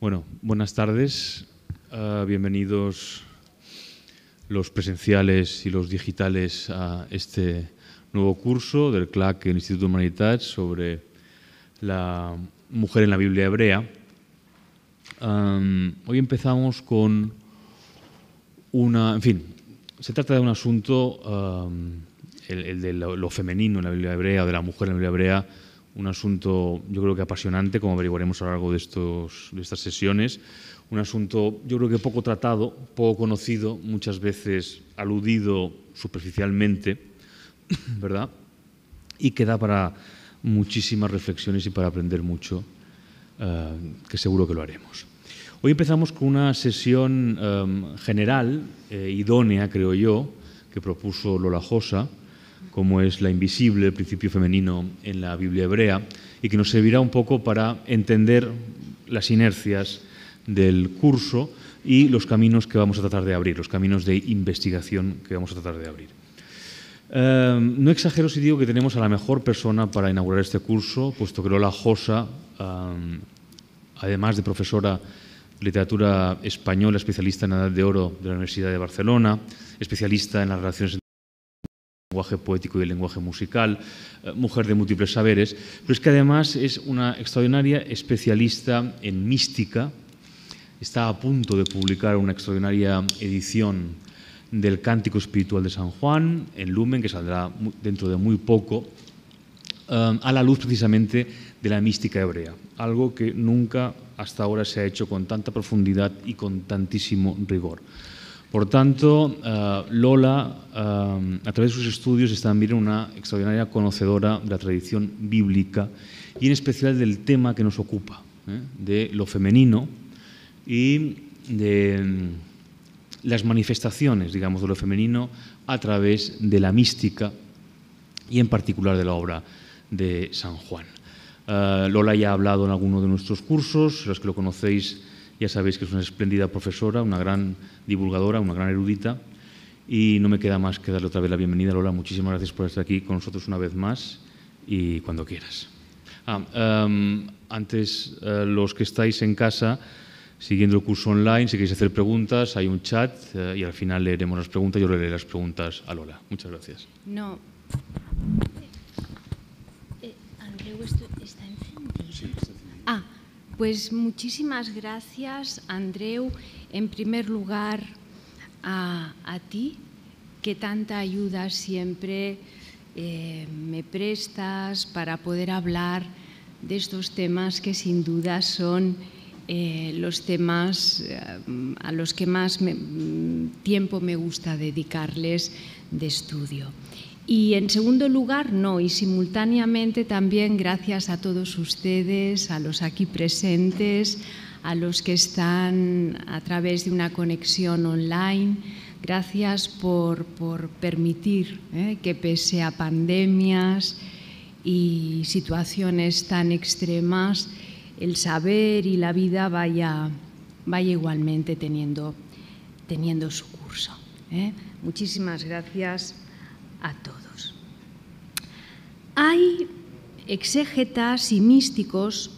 Bueno, buenas tardes. Bienvenidos los presenciales y los digitales a este nuevo curso del CLAC, el Instituto de Humanitats, sobre la mujer en la Biblia hebrea. Hoy empezamos con se trata de un asunto, el de lo femenino en la Biblia hebrea, o de la mujer en la Biblia hebrea, un asunto yo creo que apasionante, como averiguaremos a lo largo de estas sesiones. Un asunto yo creo que poco tratado, poco conocido, muchas veces aludido superficialmente, ¿verdad? Y que da para muchísimas reflexiones y para aprender mucho, que seguro que lo haremos. Hoy empezamos con una sesión general, idónea, creo yo, que propuso Lola Josa, como es la invisible, el principio femenino en la Biblia hebrea, y que nos servirá un poco para entender las inercias del curso y los caminos que vamos a tratar de abrir, los caminos de investigación que vamos a tratar de abrir. No exagero si digo que tenemos a la mejor persona para inaugurar este curso, puesto que Lola Josa, además de profesora de literatura española, especialista en la Edad de Oro de la Universidad de Barcelona, especialista en las relaciones entre el lenguaje poético y el lenguaje musical, mujer de múltiples saberes, pero es que además es una extraordinaria especialista en mística. Está a punto de publicar una extraordinaria edición del Cántico Espiritual de San Juan, en Lumen, que saldrá dentro de muy poco, a la luz precisamente de la mística hebrea, algo que nunca hasta ahora se ha hecho con tanta profundidad y con tantísimo rigor. Por tanto, Lola, a través de sus estudios, es también una extraordinaria conocedora de la tradición bíblica y en especial del tema que nos ocupa, de lo femenino y de las manifestaciones, digamos, de lo femenino a través de la mística y en particular de la obra de San Juan. Lola ya ha hablado en alguno de nuestros cursos, los que lo conocéis ya sabéis que es una espléndida profesora, una gran divulgadora, una gran erudita, y no me queda más que darle otra vez la bienvenida. Lola, muchísimas gracias por estar aquí con nosotros una vez más y cuando quieras. Antes, los que estáis en casa siguiendo el curso online, si queréis hacer preguntas, hay un chat y al final leeremos las preguntas. Yo leeré las preguntas a Lola. Muchas gracias. No. Andreu, ¿esto está encendido? Sí, está encendido. Pues muchísimas gracias, Andreu, en primer lugar a ti, que tanta ayuda siempre me prestas para poder hablar de estos temas que sin duda son los temas a los que más tiempo me gusta dedicarles de estudio. Y en segundo lugar, y simultáneamente también gracias a todos ustedes, a los aquí presentes, a los que están a través de una conexión online. Gracias por permitir que pese a pandemias y situaciones tan extremas, el saber y la vida vaya igualmente teniendo su curso. Muchísimas gracias a todos. Hay exégetas y místicos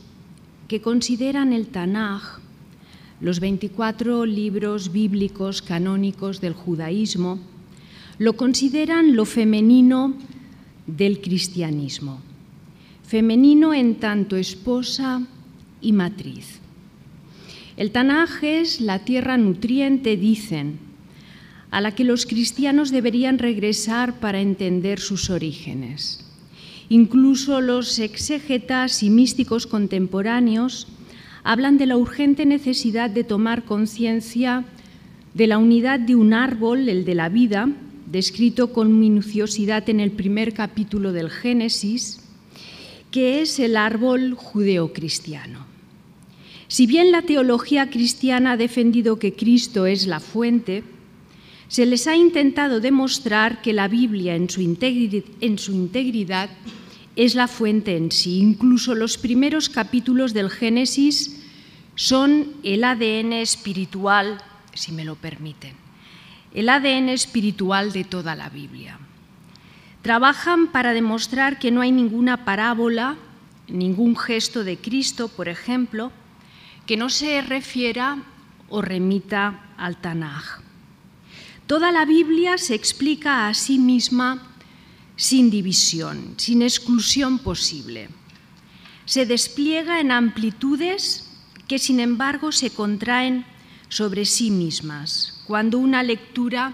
que consideran el Tanaj, los 24 libros bíblicos canónicos del judaísmo, lo consideran lo femenino del cristianismo, femenino en tanto esposa y matriz. El Tanaj es la tierra nutriente, dicen, a la que los cristianos deberían regresar para entender sus orígenes. Incluso los exégetas y místicos contemporáneos hablan de la urgente necesidad de tomar conciencia de la unidad de un árbol, el de la vida, descrito con minuciosidad en el primer capítulo del Génesis, que es el árbol judeocristiano. Si bien la teología cristiana ha defendido que Cristo es la fuente, se les ha intentado demostrar que la Biblia en su integridad es la fuente en sí. Incluso los primeros capítulos del Génesis son el ADN espiritual, si me lo permiten, el ADN espiritual de toda la Biblia. Trabajan para demostrar que no hay ninguna parábola, ningún gesto de Cristo, por ejemplo, que no se refiera o remita al Tanaj. Toda la Biblia se explica a sí misma sin división, sin exclusión posible. Se despliega en amplitudes que, sin embargo, se contraen sobre sí mismas, cuando una lectura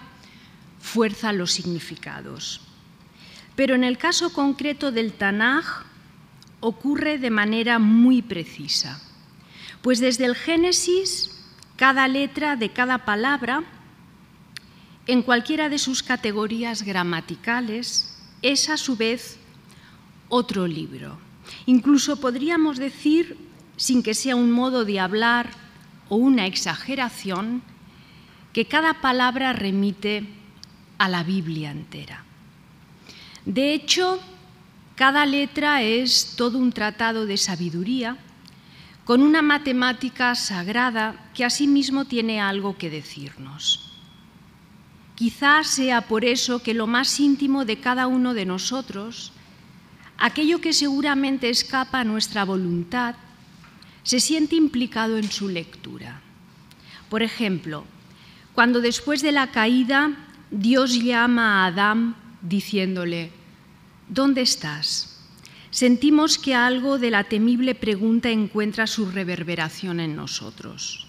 fuerza los significados. Pero en el caso concreto del Tanaj ocurre de manera muy precisa, pues desde el Génesis, cada letra de cada palabra, en cualquiera de sus categorías gramaticales, es a su vez otro libro. Incluso podríamos decir, sin que sea un modo de hablar o una exageración, que cada palabra remite a la Biblia entera. De hecho, cada letra es todo un tratado de sabiduría con una matemática sagrada que asimismo tiene algo que decirnos. Quizás sea por eso que lo más íntimo de cada uno de nosotros, aquello que seguramente escapa a nuestra voluntad, se siente implicado en su lectura. Por ejemplo, cuando después de la caída Dios llama a Adán diciéndole: ¿dónde estás? Sentimos que algo de la temible pregunta encuentra su reverberación en nosotros.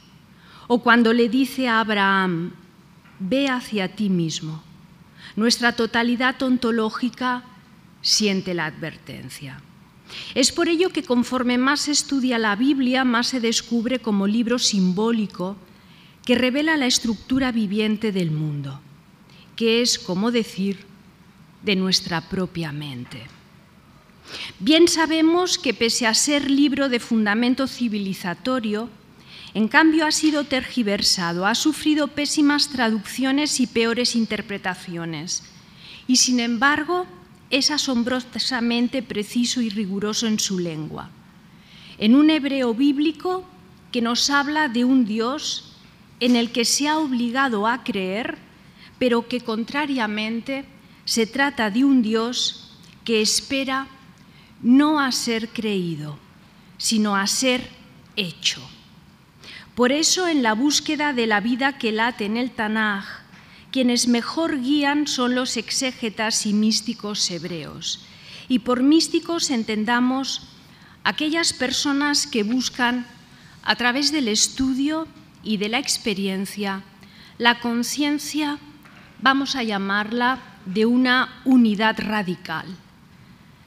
O cuando le dice a Abraham: ve hacia ti mismo. Nuestra totalidad ontológica siente la advertencia. Es por ello que conforme más se estudia la Biblia, más se descubre como libro simbólico que revela la estructura viviente del mundo, que es, como decir, de nuestra propia mente. Bien sabemos que pese a ser libro de fundamento civilizatorio, en cambio ha sido tergiversado, ha sufrido pésimas traducciones y peores interpretaciones, y sin embargo es asombrosamente preciso y riguroso en su lengua, en un hebreo bíblico que nos habla de un Dios en el que se ha obligado a creer, pero que contrariamente se trata de un Dios que espera no a ser creído, sino a ser hecho. Por eso, en la búsqueda de la vida que late en el Tanaj, quienes mejor guían son los exégetas y místicos hebreos. Y por místicos entendamos aquellas personas que buscan, a través del estudio y de la experiencia, la conciencia, vamos a llamarla, de una unidad radical.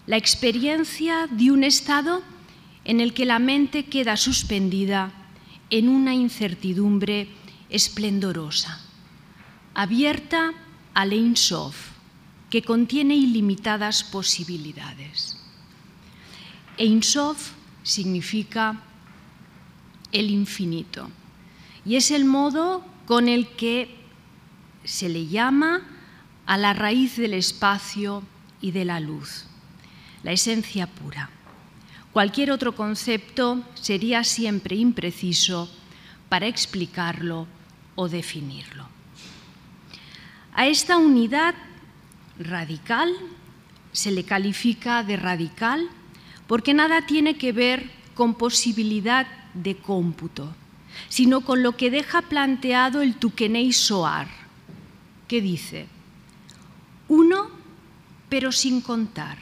La experiencia de un estado en el que la mente queda suspendida en una incertidumbre esplendorosa, abierta al Ein Sof, que contiene ilimitadas posibilidades. Ein Sof significa el infinito y es el modo con el que se le llama a la raíz del espacio y de la luz, la esencia pura. Cualquier otro concepto sería siempre impreciso para explicarlo o definirlo. A esta unidad radical se le califica de radical porque nada tiene que ver con posibilidad de cómputo, sino con lo que deja planteado el Tukenei Soar, que dice: uno, pero sin contar,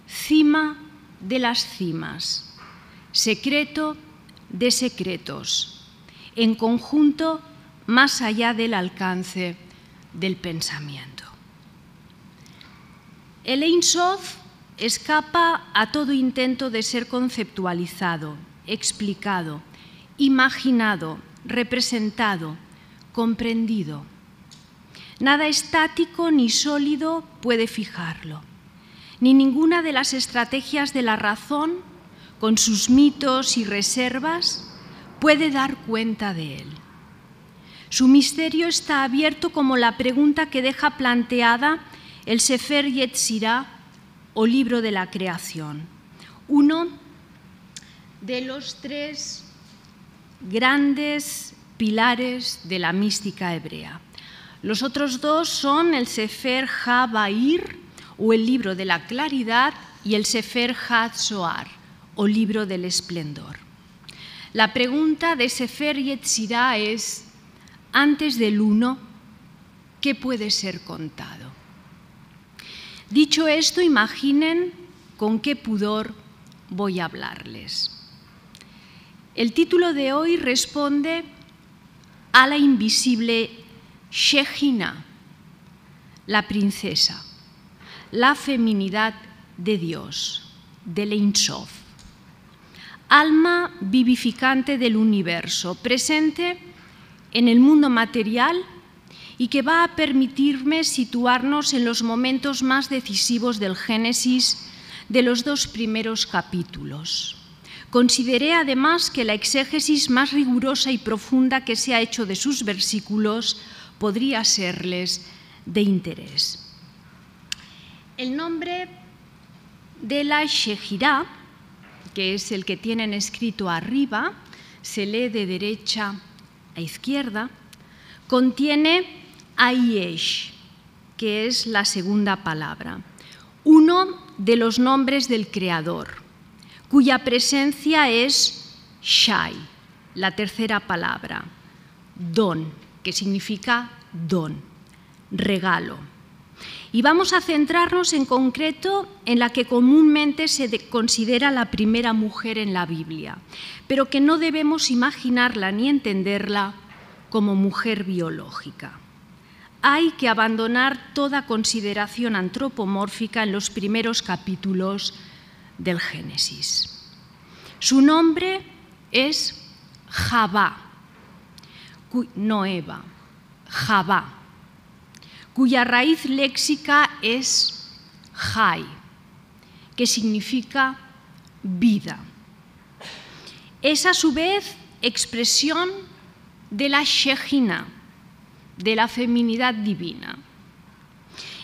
cima de las cimas, secreto de secretos, en conjunto más allá del alcance del pensamiento. El Ein Sof escapa a todo intento de ser conceptualizado, explicado, imaginado, representado, comprendido. Nada estático ni sólido puede fijarlo, ni ninguna de las estrategias de la razón, con sus mitos y reservas, puede dar cuenta de él. Su misterio está abierto como la pregunta que deja planteada el Sefer Yetzirah, o libro de la creación, uno de los tres grandes pilares de la mística hebrea. Los otros dos son el Sefer HaBahir, o el libro de la claridad, y el Sefer HaZohar, o libro del esplendor. La pregunta de Sefer Yetzirah es, antes del uno, ¿qué puede ser contado? Dicho esto, imaginen con qué pudor voy a hablarles. El título de hoy responde a la invisible Shejina, la princesa, la feminidad de Dios, del Ein Sof, alma vivificante del universo, presente en el mundo material y que va a permitirme situarnos en los momentos más decisivos del Génesis de los 2 primeros capítulos. Consideré además que la exégesis más rigurosa y profunda que se ha hecho de sus versículos podría serles de interés. El nombre de la Shejirá, que es el que tienen escrito arriba, se lee de derecha a izquierda, contiene Ayesh, que es la segunda palabra, uno de los nombres del Creador, cuya presencia es Shai, la tercera palabra, don, que significa don, regalo. Y vamos a centrarnos en concreto en la que comúnmente se considera la primera mujer en la Biblia, pero que no debemos imaginarla ni entenderla como mujer biológica. Hay que abandonar toda consideración antropomórfica en los primeros capítulos del Génesis. Su nombre es Javá, no Eva, Javá, cuya raíz léxica es Jai, que significa vida. Es a su vez expresión de la Shejina, de la feminidad divina.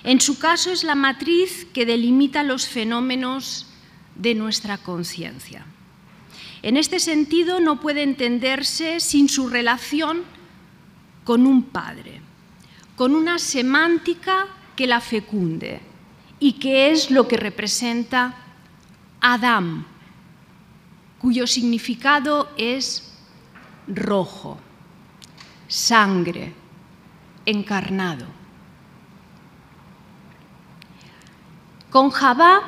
En su caso es la matriz que delimita los fenómenos de nuestra conciencia. En este sentido no puede entenderse sin su relación con un padre, con una semántica que la fecunde y que es lo que representa Adán, cuyo significado es rojo, sangre, encarnado. Con Javá,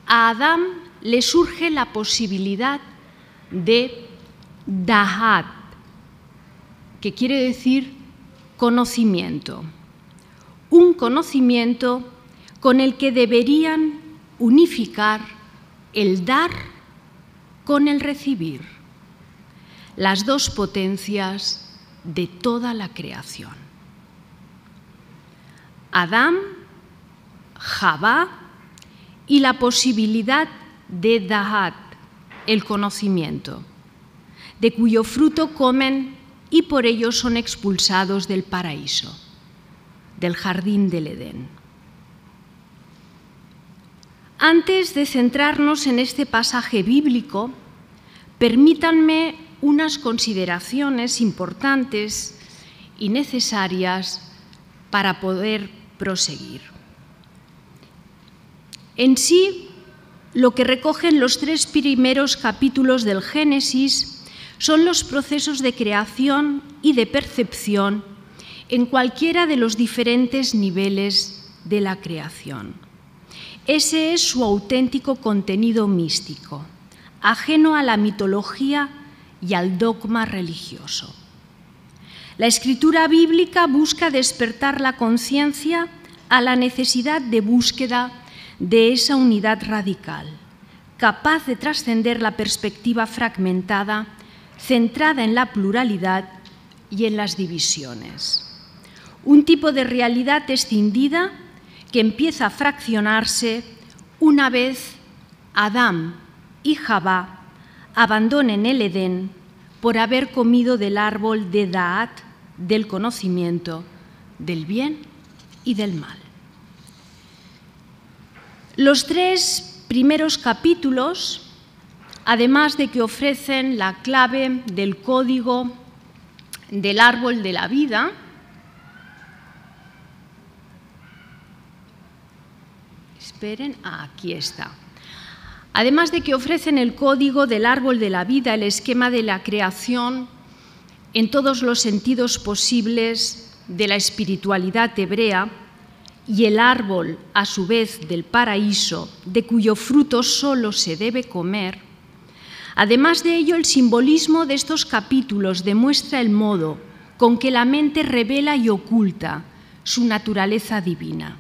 a Adán le surge la posibilidad de Dahat, que quiere decir conocimiento, un conocimiento con el que deberían unificar el dar con el recibir, las dos potencias de toda la creación. Adán, Javá y la posibilidad de Dahat, el conocimiento, de cuyo fruto comen y por ello son expulsados del paraíso, del jardín del Edén. Antes de centrarnos en este pasaje bíblico, permítanme unas consideraciones importantes y necesarias para poder proseguir. En sí, lo que recogen los 3 primeros capítulos del Génesis son los procesos de creación y de percepción en cualquiera de los diferentes niveles de la creación. Ese es su auténtico contenido místico, ajeno a la mitología y al dogma religioso. La escritura bíblica busca despertar la conciencia a la necesidad de búsqueda de esa unidad radical, capaz de trascender la perspectiva fragmentada, centrada en la pluralidad y en las divisiones. Un tipo de realidad escindida que empieza a fraccionarse una vez Adán y Javá abandonen el Edén por haber comido del árbol de Daat, del conocimiento del bien y del mal. Los 3 primeros capítulos, además de que ofrecen la clave del código del árbol de la vida, aquí está. además de que ofrecen el código del árbol de la vida, el esquema de la creación en todos los sentidos posibles de la espiritualidad hebrea, y el árbol, a su vez, del paraíso, de cuyo fruto solo se debe comer. Además de ello, el simbolismo de estos capítulos demuestra el modo con que la mente revela y oculta su naturaleza divina,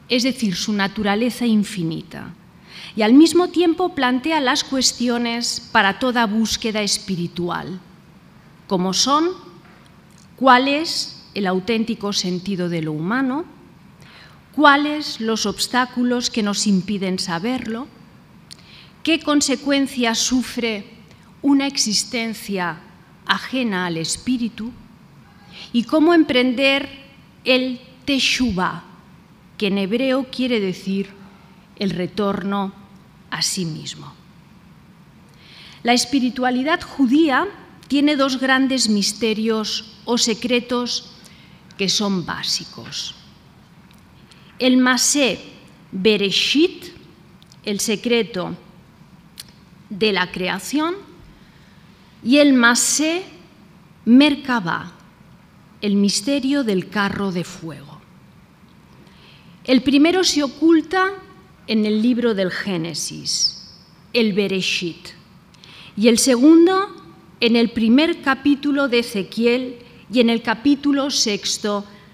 es decir, su naturaleza infinita, y al mismo tiempo plantea las cuestiones para toda búsqueda espiritual, como son: ¿cuál es el auténtico sentido de lo humano? ¿Cuáles los obstáculos que nos impiden saberlo? ¿Qué consecuencias sufre una existencia ajena al espíritu? ¿Y cómo emprender el teshuvá, que en hebreo quiere decir el retorno a sí mismo? La espiritualidad judía tiene dos grandes misterios o secretos que son básicos: el Masé Bereshit, el secreto de la creación, y el Masé Merkabá, el misterio del carro de fuego. El primero se oculta en el libro del Génesis, el Bereshit, y el segundo en el primer capítulo de Ezequiel y en el capítulo 6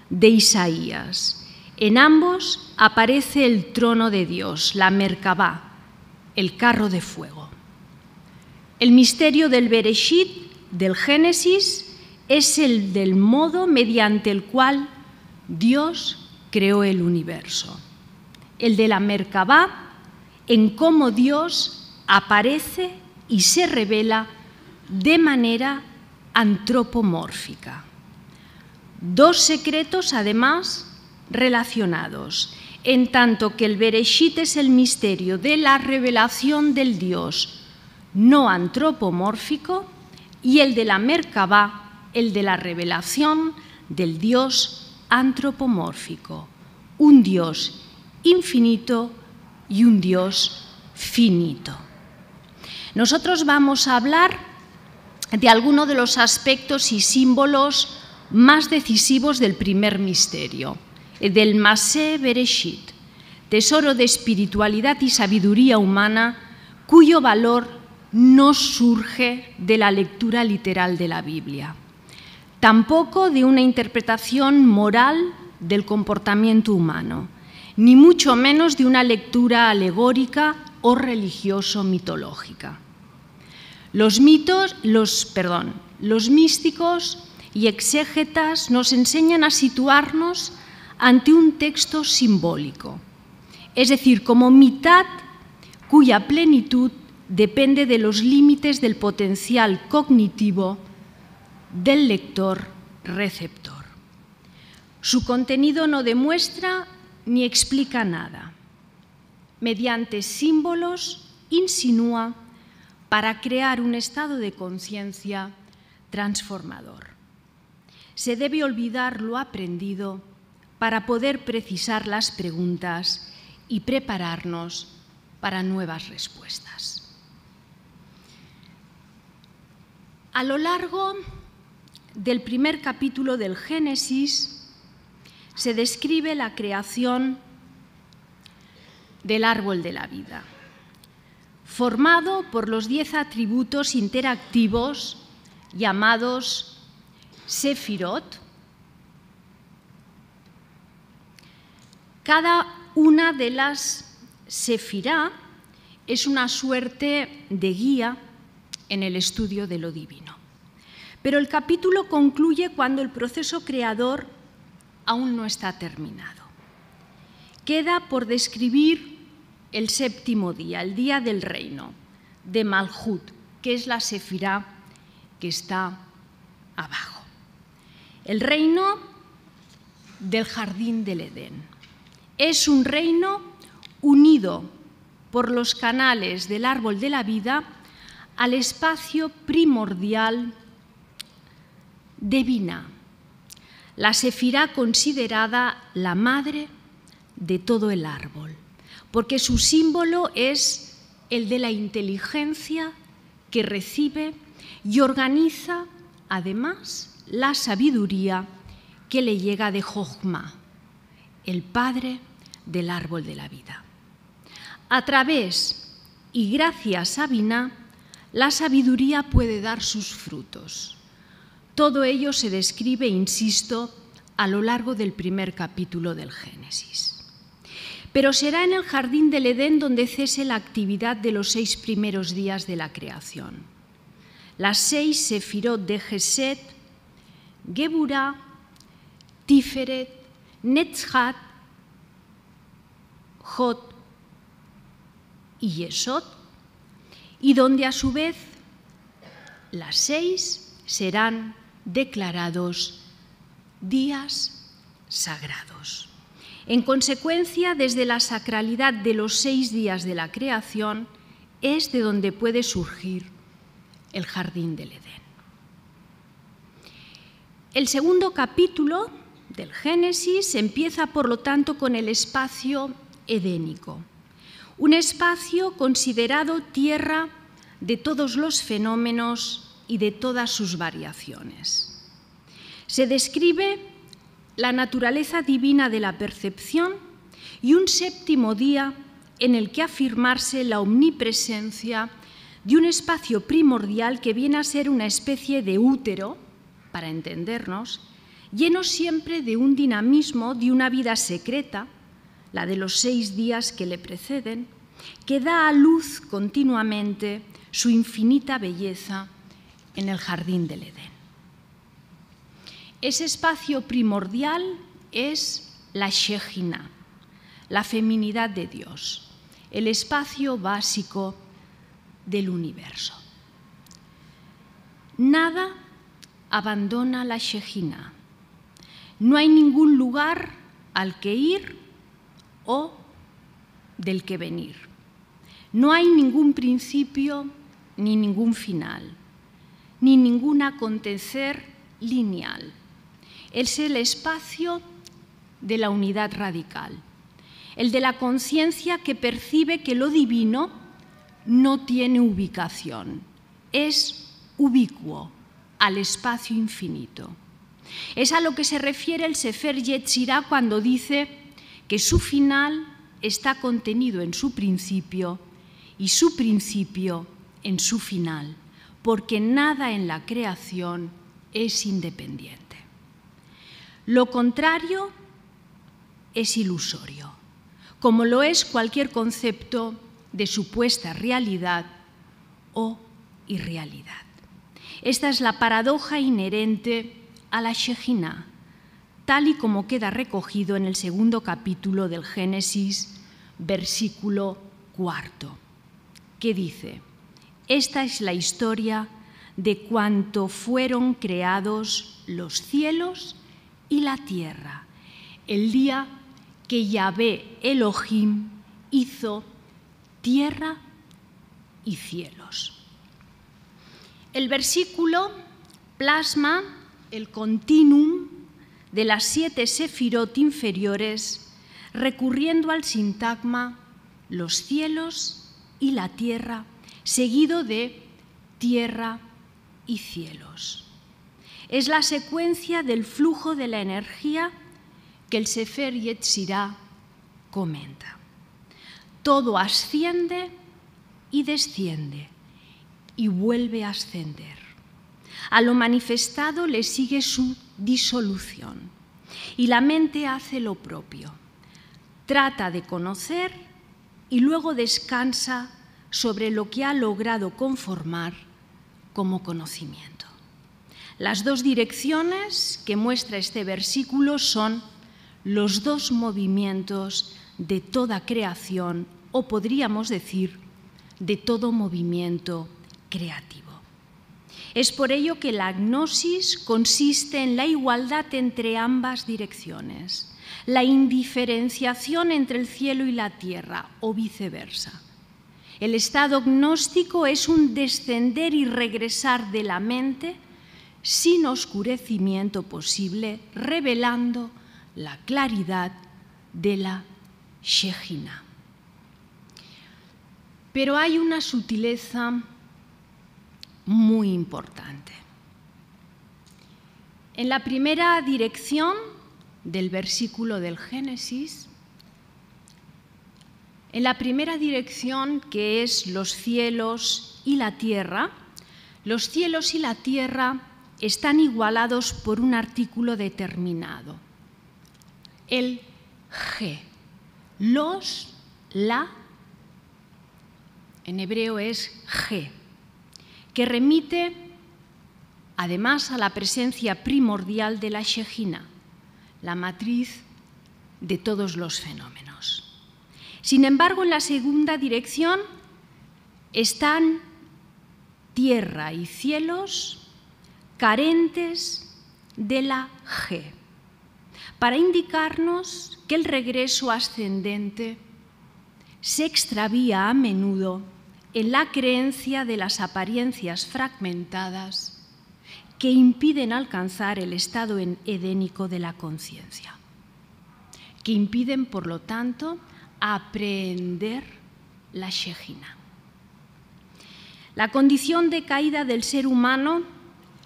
de Isaías. En ambos aparece el trono de Dios, la Merkabá, el carro de fuego. El misterio del Bereshit, del Génesis, es el del modo mediante el cual Dios creó el universo. El de la Merkabá, en cómo Dios aparece y se revela de manera antropomórfica. Dos secretos, además, relacionados, en tanto que el Bereshit es el misterio de la revelación del Dios no antropomórfico y el de la Merkabá, el de la revelación del Dios antropomórfico, un Dios infinito y un Dios finito. Nosotros vamos a hablar de algunos de los aspectos y símbolos más decisivos del primer misterio, del Masé Bereshit, tesoro de espiritualidad y sabiduría humana, cuyo valor no surge de la lectura literal de la Biblia, tampoco de una interpretación moral del comportamiento humano, ni mucho menos de una lectura alegórica o religioso-mitológica. Los místicos y exégetas nos enseñan a situarnos ante un texto simbólico, es decir, como mitad cuya plenitud depende de los límites del potencial cognitivo del lector-receptor. Su contenido no demuestra ni explica nada. Mediante símbolos insinúa para crear un estado de conciencia transformador. Se debe olvidar lo aprendido para poder precisar las preguntas y prepararnos para nuevas respuestas. A lo largo del primer capítulo del Génesis se describe la creación del árbol de la vida, formado por los 10 atributos interactivos llamados Sefirot. Cada una de las Sefirá es una suerte de guía en el estudio de lo divino. Pero el capítulo concluye cuando el proceso creador aún no está terminado. Queda por describir el séptimo día, el día del reino, de Malhut, que es la Sefirá que está abajo. El reino del jardín del Edén. Es un reino unido por los canales del árbol de la vida al espacio primordial de Binah, la Sefirá considerada la madre de todo el árbol, porque su símbolo es el de la inteligencia que recibe y organiza, además, la sabiduría que le llega de Jochma, el padre del árbol de la vida. A través y gracias a Biná, la sabiduría puede dar sus frutos. Todo ello se describe, insisto, a lo largo del primer capítulo del Génesis. Pero será en el jardín del Edén donde cese la actividad de los 6 primeros días de la creación. Las 6 sefirot de Gesed, Geburah, Tiferet, Netzhat, Hod y Yesod, y donde a su vez las 6 serán declarados días sagrados. En consecuencia, desde la sacralidad de los 6 días de la creación es de donde puede surgir el jardín del Edén. El segundo capítulo del Génesis empieza, por lo tanto, con el espacio edénico, un espacio considerado tierra de todos los fenómenos y de todas sus variaciones. Se describe la naturaleza divina de la percepción y un séptimo día en el que afirmarse la omnipresencia de un espacio primordial que viene a ser una especie de útero, para entendernos, lleno siempre de un dinamismo, de una vida secreta, la de los 6 días que le preceden, que da a luz continuamente su infinita belleza en el jardín del Edén. Ese espacio primordial es la Shejina, la feminidad de Dios, el espacio básico del universo. Nada abandona la Shejina. No hay ningún lugar al que ir o del que venir. No hay ningún principio ni ningún final, ni ningún acontecer lineal. Es el espacio de la unidad radical, el de la conciencia que percibe que lo divino no tiene ubicación, es ubicuo al espacio infinito. Es a lo que se refiere el Sefer Yetzirah cuando dice que su final está contenido en su principio y su principio en su final, porque nada en la creación es independiente. Lo contrario es ilusorio, como lo es cualquier concepto de supuesta realidad o irrealidad. Esta es la paradoja inherente a la Shejina, tal y como queda recogido en el segundo capítulo del Génesis, versículo 4, que dice: esta es la historia de cuánto fueron creados los cielos y la tierra, el día que Yahvé Elohim hizo tierra y cielos. El versículo plasma el continuum de las 7 sefirot inferiores, recurriendo al sintagma los cielos y la tierra, seguido de tierra y cielos. Es la secuencia del flujo de la energía que el Sefer Yetzirah comenta. Todo asciende y desciende y vuelve a ascender. A lo manifestado le sigue su disolución y la mente hace lo propio. Trata de conocer y luego descansa sobre lo que ha logrado conformar como conocimiento. Las 2 direcciones que muestra este versículo son los 2 movimientos de toda creación, o podríamos decir, de todo movimiento creativo. Es por ello que la gnosis consiste en la igualdad entre ambas direcciones, la indiferenciación entre el cielo y la tierra, o viceversa. El estado gnóstico es un descender y regresar de la mente sin oscurecimiento posible, revelando la claridad de la Shejina. Pero hay una sutileza muy importante. En la primera dirección del versículo del Génesis, en la primera dirección, que es los cielos y la tierra, los cielos y la tierra están igualados por un artículo determinado, el G. Los, la, en hebreo es G, que remite además a la presencia primordial de la Shejina, la matriz de todos los fenómenos. Sin embargo, en la segunda dirección están tierra y cielos carentes de la G, para indicarnos que el regreso ascendente se extravía a menudo en la creencia de las apariencias fragmentadas que impiden alcanzar el estado edénico de la conciencia, que impiden, por lo tanto, aprehender la Shejina. La condición de caída del ser humano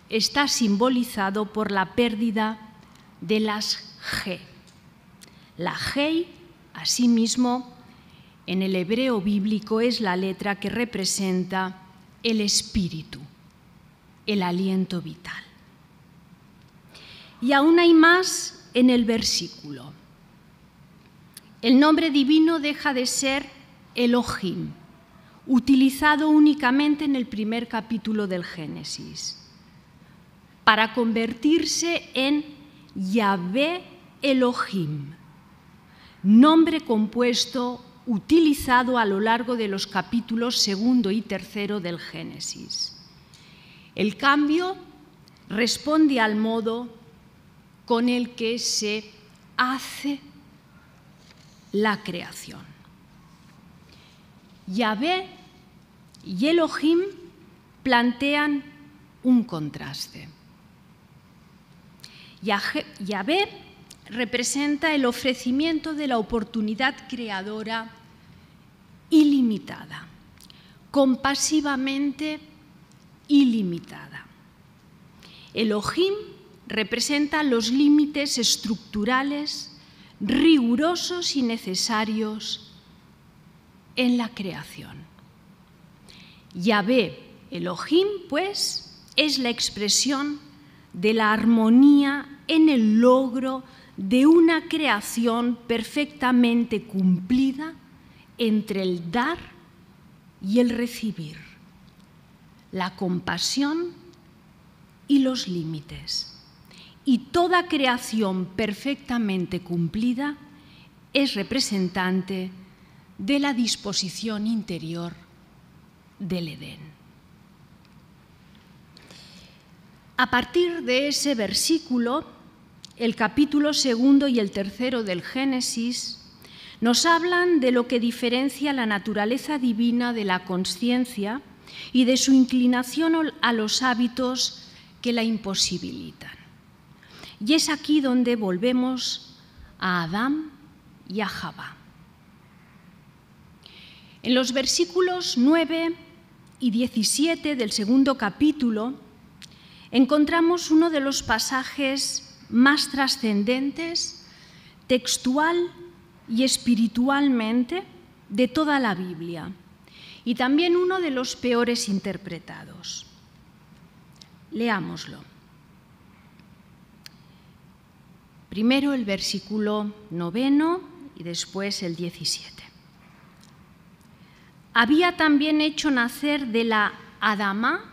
está simbolizado por la pérdida de las G. La Hei, asimismo, en el hebreo bíblico es la letra que representa el espíritu, el aliento vital. Y aún hay más en el versículo. El nombre divino deja de ser Elohim, utilizado únicamente en el primer capítulo del Génesis, para convertirse en Yahvé Elohim, nombre compuesto utilizado a lo largo de los capítulos 2 y 3 del Génesis. El cambio responde al modo con el que se hace la creación. Yahvé y Elohim plantean un contraste. Yahvé representa el ofrecimiento de la oportunidad creadora ilimitada, compasivamente ilimitada. Elohim representa los límites estructurales, rigurosos y necesarios en la creación. Yahvé, Elohim, pues, es la expresión de la armonía en el logro de una creación perfectamente cumplida entre el dar y el recibir, la compasión y los límites. Y toda creación perfectamente cumplida es representante de la disposición interior del Edén. A partir de ese versículo, el capítulo 2 y el 3 del Génesis nos hablan de lo que diferencia la naturaleza divina de la consciencia y de su inclinación a los hábitos que la imposibilitan. Y es aquí donde volvemos a Adán y a Javá. En los versículos 9 y 17 del 2 capítulo encontramos uno de los pasajes más trascendentes, textual y espiritualmente, de toda la Biblia, y también uno de los peores interpretados. Leámoslo. Primero el versículo 9 y después el 17. Había también hecho nacer de la Adamá,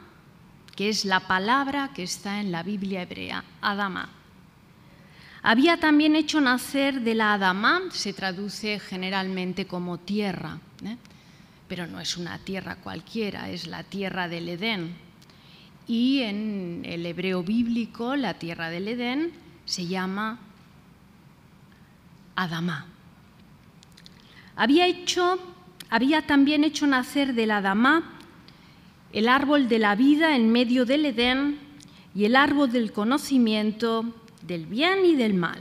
que es la palabra que está en la Biblia hebrea, Adamá. Había también hecho nacer de la Adamá, se traduce generalmente como tierra, pero no es una tierra cualquiera, es la tierra del Edén. Y en el hebreo bíblico, la tierra del Edén se llama Adamá. Había también hecho nacer de la Adamá el árbol de la vida en medio del Edén y el árbol del conocimiento del bien y del mal.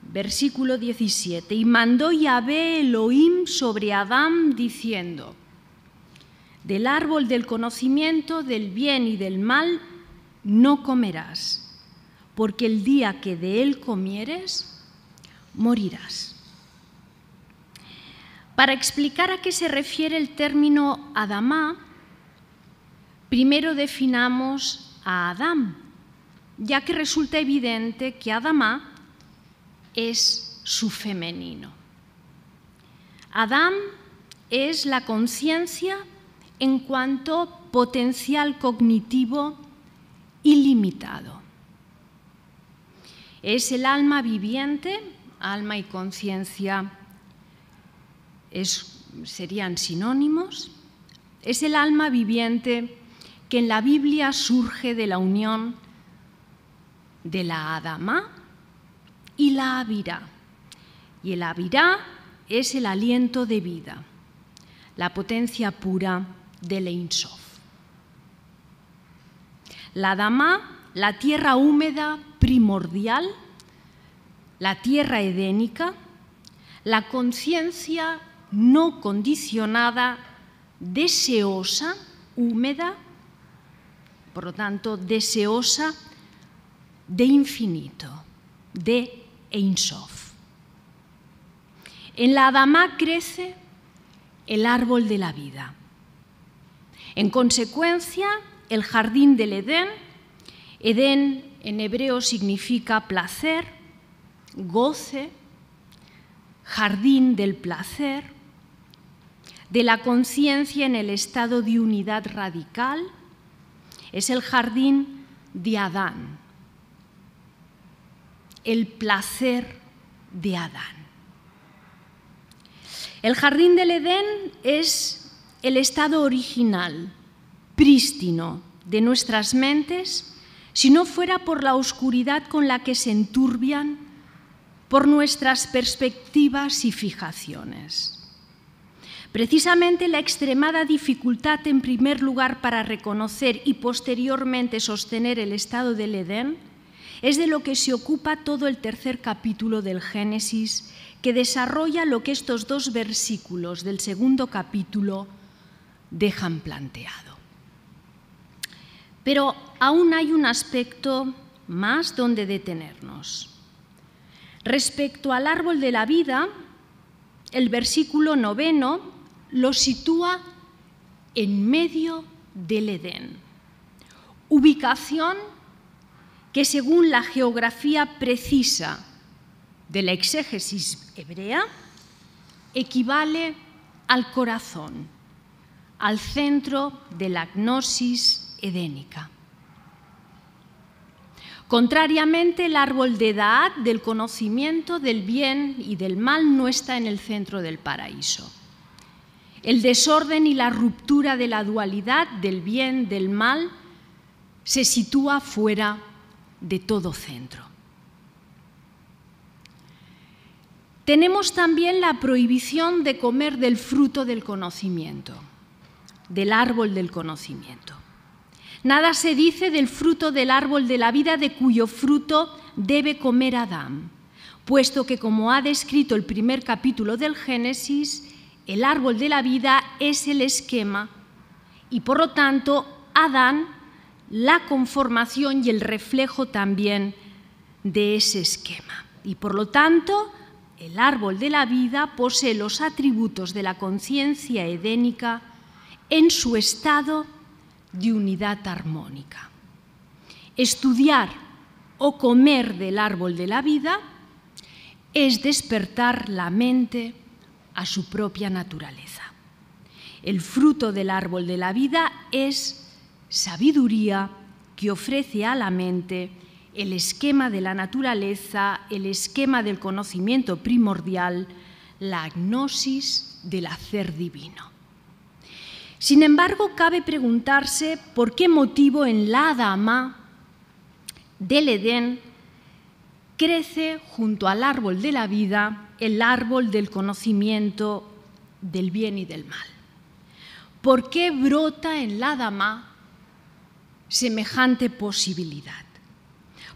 Versículo 17. Y mandó Yahvé Elohim sobre Adán diciendo: del árbol del conocimiento del bien y del mal no comerás, porque el día que de él comieres, morirás. Para explicar a qué se refiere el término Adamá, primero definamos a Adán, ya que resulta evidente que Adamá es su femenino. Adán es la conciencia en cuanto potencial cognitivo ilimitado. Es el alma viviente, alma y conciencia serían sinónimos. Es el alma viviente que en la Biblia surge de la unión de la Adamá y la Avirá. Y el Avirá es el aliento de vida, la potencia pura del Ein Sof. La Adamá, la tierra húmeda primordial, la tierra edénica, la conciencia no condicionada, deseosa, húmeda, por lo tanto deseosa de infinito, de Ein Sof. En la Adamá crece el árbol de la vida. En consecuencia, el jardín del Edén, Edén en hebreo significa placer, goce, jardín del placer, de la conciencia en el estado de unidad radical, es el jardín de Adán, el placer de Adán. El jardín del Edén es el estado original, prístino, de nuestras mentes, si no fuera por la oscuridad con la que se enturbian por nuestras perspectivas y fijaciones. Precisamente la extremada dificultad, en primer lugar, para reconocer y posteriormente sostener el estado del Edén, es de lo que se ocupa todo el tercer capítulo del Génesis, que desarrolla lo que estos dos versículos del segundo capítulo dejan planteado. Pero aún hay un aspecto más donde detenernos. Respecto al árbol de la vida, el versículo 9 lo sitúa en medio del Edén, ubicación que según la geografía precisa de la exégesis hebrea equivale al corazón, al centro de la gnosis edénica. Contrariamente, el árbol de Daat, del conocimiento del bien y del mal, no está en el centro del paraíso. El desorden y la ruptura de la dualidad del bien, del mal, se sitúa fuera de todo centro. Tenemos también la prohibición de comer del fruto del conocimiento, del árbol del conocimiento. Nada se dice del fruto del árbol de la vida, de cuyo fruto debe comer Adán, puesto que, como ha descrito el primer capítulo del Génesis, el árbol de la vida es el esquema y, por lo tanto, Adán, la conformación y el reflejo también de ese esquema. Y, por lo tanto, el árbol de la vida posee los atributos de la conciencia edénica en su estado de unidad armónica. Estudiar o comer del árbol de la vida es despertar la mente a su propia naturaleza. El fruto del árbol de la vida es sabiduría que ofrece a la mente el esquema de la naturaleza, el esquema del conocimiento primordial, la gnosis del hacer divino. Sin embargo, cabe preguntarse por qué motivo en la Adamá del Edén crece junto al árbol de la vida el árbol del conocimiento del bien y del mal. ¿Por qué brota en la Adamá semejante posibilidad?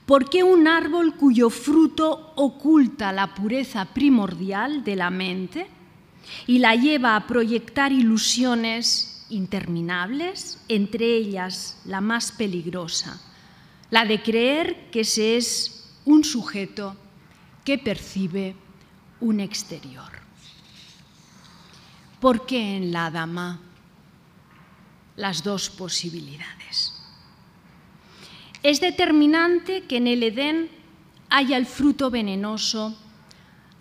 ¿Por qué un árbol cuyo fruto oculta la pureza primordial de la mente y la lleva a proyectar ilusiones interminables, entre ellas la más peligrosa, la de creer que se es un sujeto que percibe un exterior? ¿Por qué en la Adama las dos posibilidades? Es determinante que en el Edén haya el fruto venenoso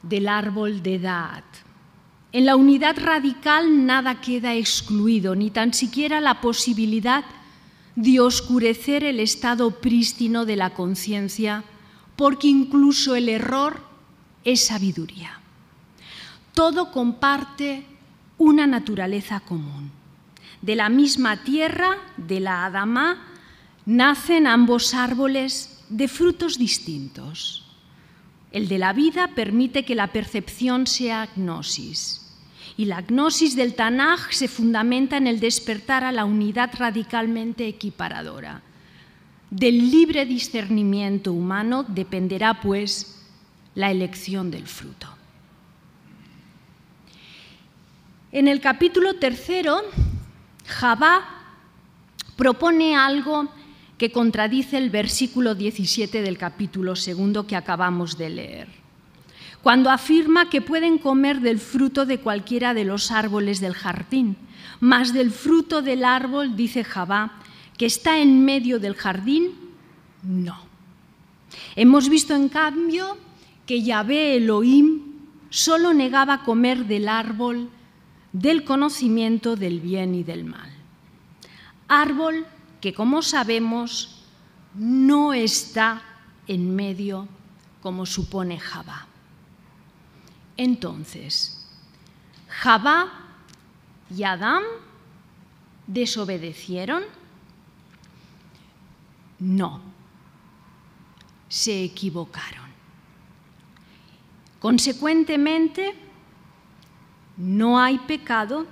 del árbol de Daat. En la unidad radical nada queda excluido, ni tan siquiera la posibilidad de oscurecer el estado prístino de la conciencia, porque incluso el error es sabiduría. Todo comparte una naturaleza común. De la misma tierra, de la Adama, nacen ambos árboles de frutos distintos. El de la vida permite que la percepción sea gnosis, y la gnosis del Tanaj se fundamenta en el despertar a la unidad radicalmente equiparadora. Del libre discernimiento humano dependerá, pues, la elección del fruto. En el capítulo 3, Javá propone algo que contradice el versículo 17 del capítulo 2 que acabamos de leer, cuando afirma que pueden comer del fruto de cualquiera de los árboles del jardín, mas del fruto del árbol, dice Javá, que está en medio del jardín, no. Hemos visto, en cambio, que Yahvé Elohim solo negaba comer del árbol del conocimiento del bien y del mal. Árbol que, como sabemos, no está en medio, como supone Javá. Entonces, ¿Javá y Adán desobedecieron? No, se equivocaron. Consecuentemente, no hay pecado,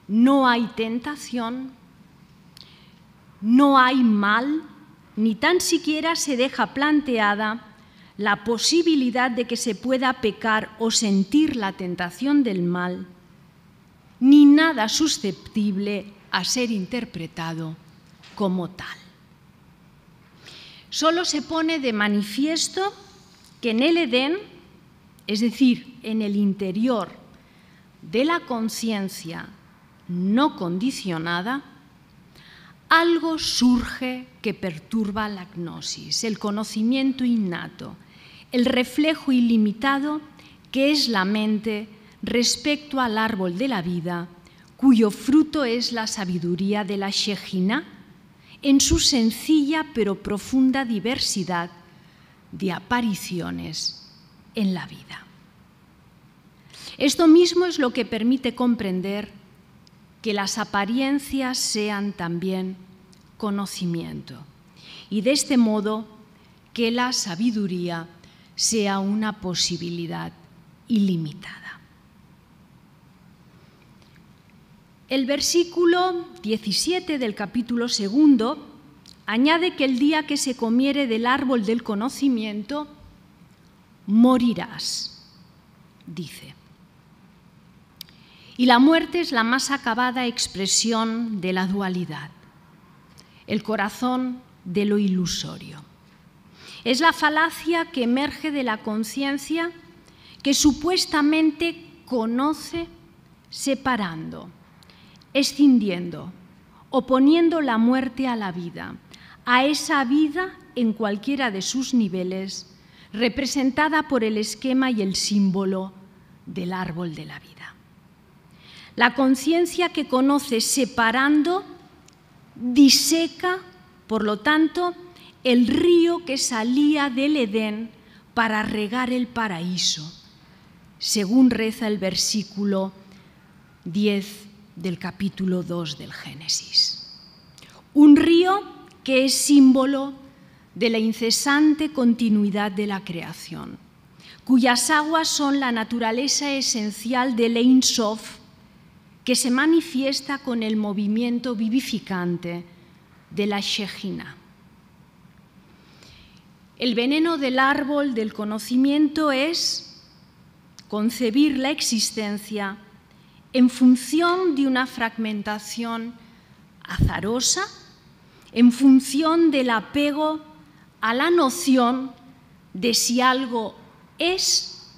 no hay tentación, no hay mal, ni tan siquiera se deja planteada la posibilidad de que se pueda pecar o sentir la tentación del mal, ni nada susceptible a ser interpretado como tal. Solo se pone de manifiesto que en el Edén, es decir, en el interior de la conciencia no condicionada, algo surge que perturba la gnosis, el conocimiento innato, el reflejo ilimitado que es la mente respecto al árbol de la vida, cuyo fruto es la sabiduría de la Shejina, en su sencilla pero profunda diversidad de apariciones en la vida. Esto mismo es lo que permite comprender que las apariencias sean también conocimiento y de este modo que la sabiduría sea una posibilidad ilimitada. El versículo 17 del capítulo 2 añade que el día que se comiere del árbol del conocimiento, morirás, dice. Y la muerte es la más acabada expresión de la dualidad, el corazón de lo ilusorio. Es la falacia que emerge de la conciencia que supuestamente conoce separando, escindiendo, oponiendo la muerte a la vida, a esa vida en cualquiera de sus niveles, representada por el esquema y el símbolo del árbol de la vida. La conciencia que conoce separando diseca, por lo tanto, el río que salía del Edén para regar el paraíso, según reza el versículo 10 del capítulo 2 del Génesis. Un río que es símbolo de la incesante continuidad de la creación, cuyas aguas son la naturaleza esencial del Ein Sof, que se manifiesta con el movimiento vivificante de la Shejina. el veneno del árbol del conocimiento es concebir la existencia en función de una fragmentación azarosa, en función del apego a la noción de si algo es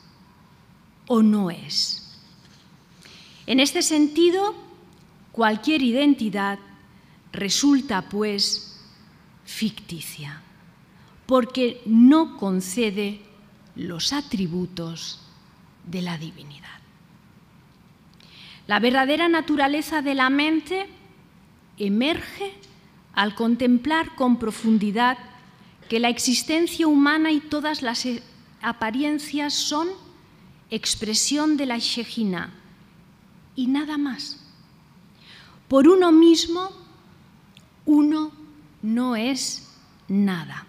o no es. En este sentido, cualquier identidad resulta, pues, ficticia, porque no concede los atributos de la divinidad. La verdadera naturaleza de la mente emerge al contemplar con profundidad que la existencia humana y todas las apariencias son expresión de la Shejina y nada más. Por uno mismo, uno no es nada.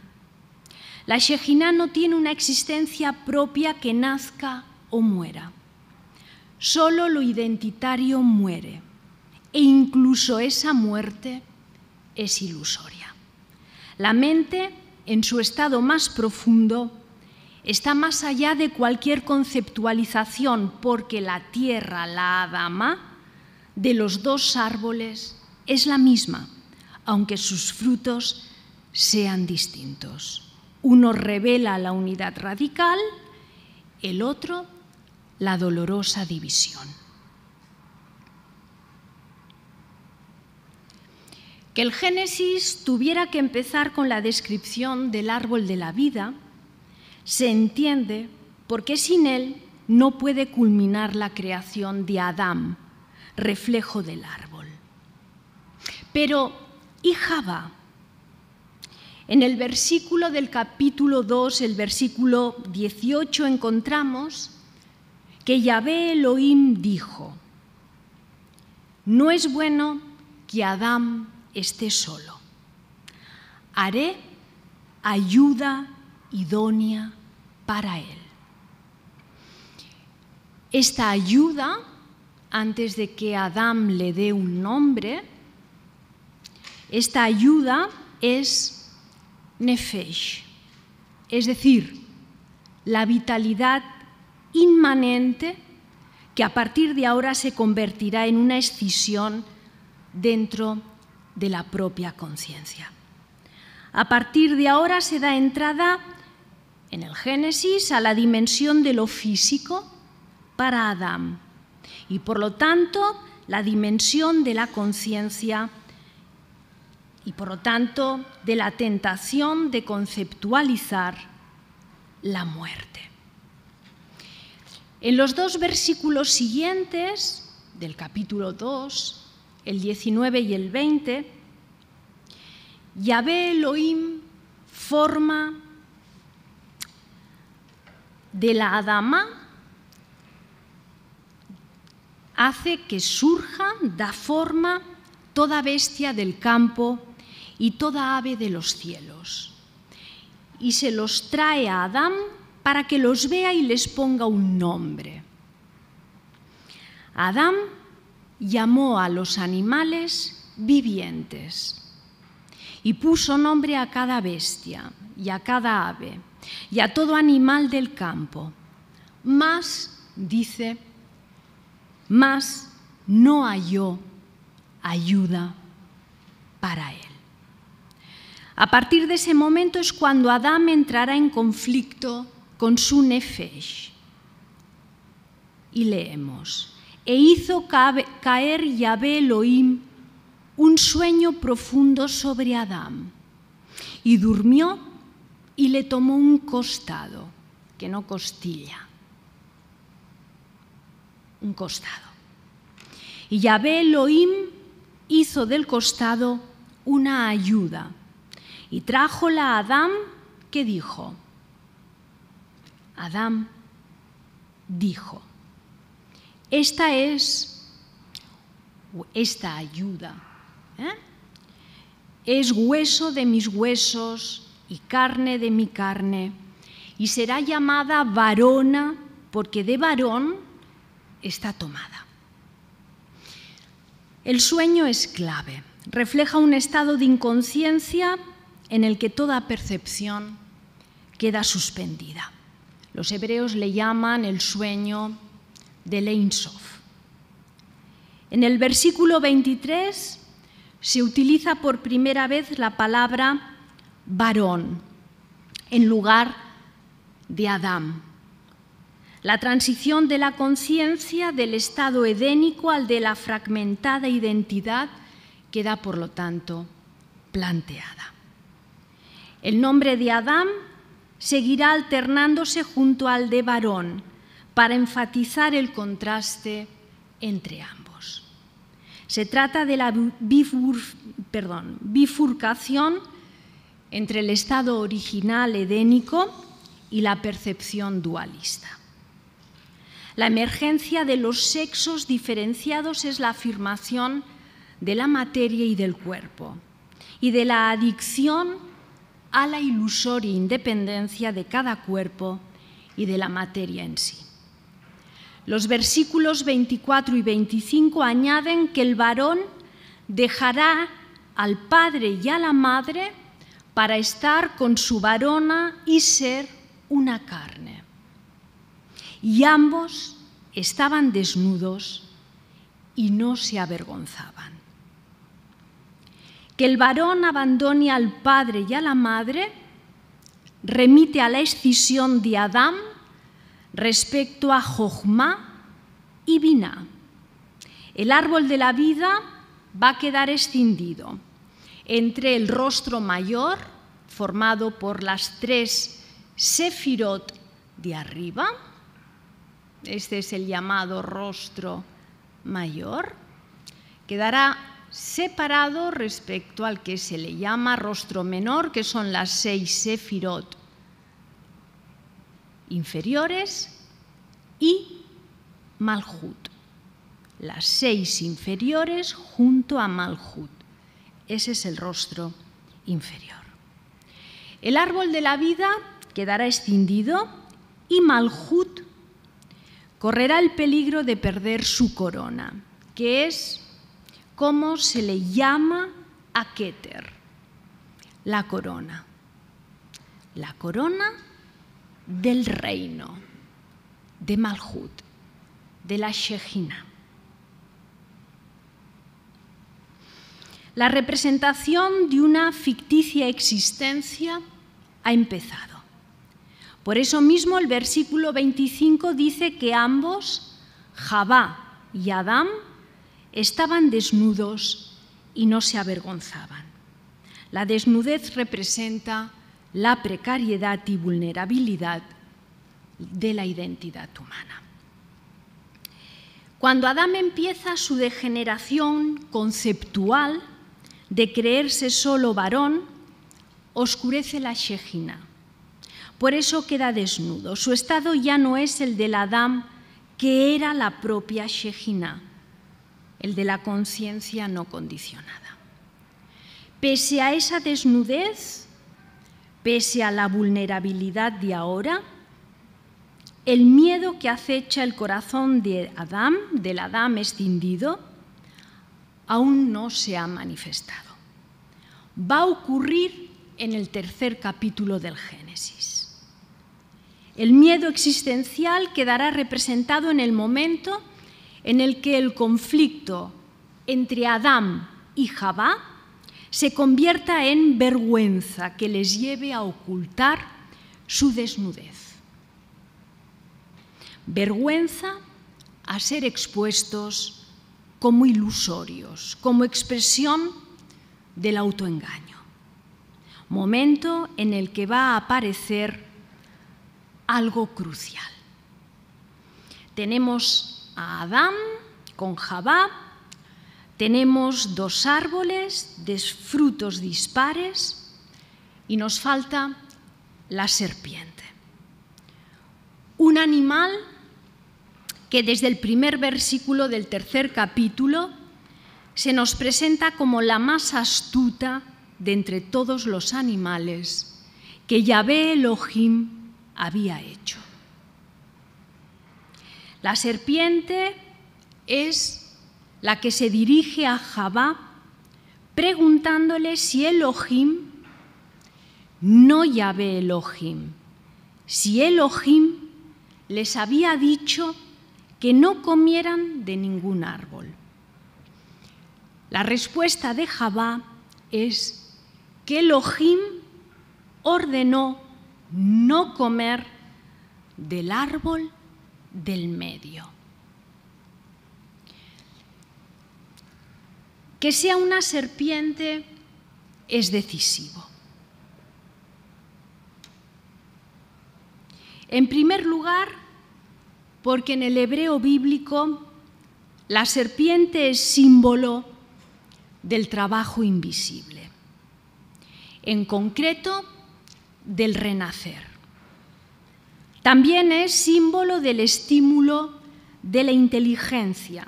La Shejina no tiene una existencia propia que nazca o muera. Solo lo identitario muere, e incluso esa muerte es ilusoria. La mente, en su estado más profundo, está más allá de cualquier conceptualización, porque la tierra, la Adama, de los dos árboles es la misma, aunque sus frutos sean distintos. Uno revela la unidad radical, el otro la dolorosa división. Que el Génesis tuviera que empezar con la descripción del árbol de la vida se entiende porque sin él no puede culminar la creación de Adán, reflejo del árbol. Pero, ¿y Java? En el versículo del capítulo 2, el versículo 18, encontramos que Yahvé Elohim dijo: no es bueno que Adán esté solo. Haré ayuda idónea para él. Esta ayuda, antes de que Adán le dé un nombre, esta ayuda es Nefesh, es decir, la vitalidad inmanente que a partir de ahora se convertirá en una escisión dentro de la propia conciencia. A partir de ahora se da entrada en el Génesis a la dimensión de lo físico para Adán y por lo tanto la dimensión de la conciencia y por lo tanto de la tentación de conceptualizar la muerte. En los dos versículos siguientes del capítulo 2, el 19 y el 20, Yahvé Elohim forma de la Adama, hace que surja, da forma toda bestia del campo y toda ave de los cielos. Y se los trae a Adán para que los vea y les ponga un nombre. Adán llamó a los animales vivientes y puso nombre a cada bestia y a cada ave y a todo animal del campo. Mas, dice, mas no halló ayuda para él. A partir de ese momento es cuando Adán entrará en conflicto con su Nefesh. Y leemos: e hizo caer Yahvé Elohim un sueño profundo sobre Adán, y durmió y le tomó un costado, que no costilla, un costado. Y Yahvé Elohim hizo del costado una ayuda y trájola a Adán, que dijo. Adán dijo: esta ayuda es hueso de mis huesos y carne de mi carne, y será llamada varona, porque de varón está tomada. El sueño es clave, refleja un estado de inconsciencia en el que toda percepción queda suspendida. Los hebreos le llaman el sueño del Ein Sof. En el versículo 23 se utiliza por primera vez la palabra varón en lugar de Adán. La transición de la conciencia del estado edénico al de la fragmentada identidad queda, por lo tanto, planteada. El nombre de Adán seguirá alternándose junto al de varón para enfatizar el contraste entre ambos. Se trata de la bifurcación entre el estado original edénico y la percepción dualista. La emergencia de los sexos diferenciados es la afirmación de la materia y del cuerpo y de la adicción a la ilusoria independencia de cada cuerpo y de la materia en sí. Los versículos 24 y 25 añaden que el varón dejará al padre y a la madre para estar con su varona y ser una carne. Y ambos estaban desnudos y no se avergonzaban. Que el varón abandone al padre y a la madre remite a la escisión de Adán respecto a Jochma y Biná. El árbol de la vida va a quedar escindido entre el rostro mayor, formado por las 3 sefirot de arriba, este es el llamado rostro mayor, quedará separado respecto al que se le llama rostro menor, que son las 6 sefirot inferiores, y Malhut, las 6 inferiores junto a Malhut. Ese es el rostro inferior. El árbol de la vida quedará escindido y Malhut correrá el peligro de perder su corona, que es como se le llama a Keter, la corona del reino de Malhut, de la Shejina. La representación de una ficticia existencia ha empezado. Por eso mismo el versículo 25 dice que ambos, Javá y Adán, estaban desnudos y no se avergonzaban. La desnudez representa la precariedad y vulnerabilidad de la identidad humana. Cuando Adán empieza su degeneración conceptual de creerse solo varón, oscurece la Shejina. Por eso queda desnudo. Su estado ya no es el del Adán que era la propia Shejina, el de la conciencia no condicionada. Pese a esa desnudez, pese a la vulnerabilidad de ahora, el miedo que acecha el corazón de Adán, del Adán escindido, aún no se ha manifestado. Va a ocurrir en el 3er capítulo del Génesis. El miedo existencial quedará representado en el momento en el que el conflicto entre Adán y Javá se convierta en vergüenza que les lleve a ocultar su desnudez. Vergüenza a ser expuestos como ilusorios, como expresión del autoengaño. Momento en el que va a aparecer algo crucial. Tenemos a Adán con Javá, tenemos 2 árboles de frutos dispares y nos falta la serpiente. Un animal que desde el primer versículo del 3er capítulo se nos presenta como la más astuta de entre todos los animales que Yahvé Elohim había hecho. La serpiente es la que se dirige a Javá preguntándole si Elohim, no Yahvé Elohim, si Elohim les había dicho que no comieran de ningún árbol. La respuesta de Javá es que Elohim ordenó no comer del árbol del medio. Que sea una serpiente es decisivo. En primer lugar, porque en el hebreo bíblico la serpiente es símbolo del trabajo invisible, en concreto del renacer. También es símbolo del estímulo de la inteligencia,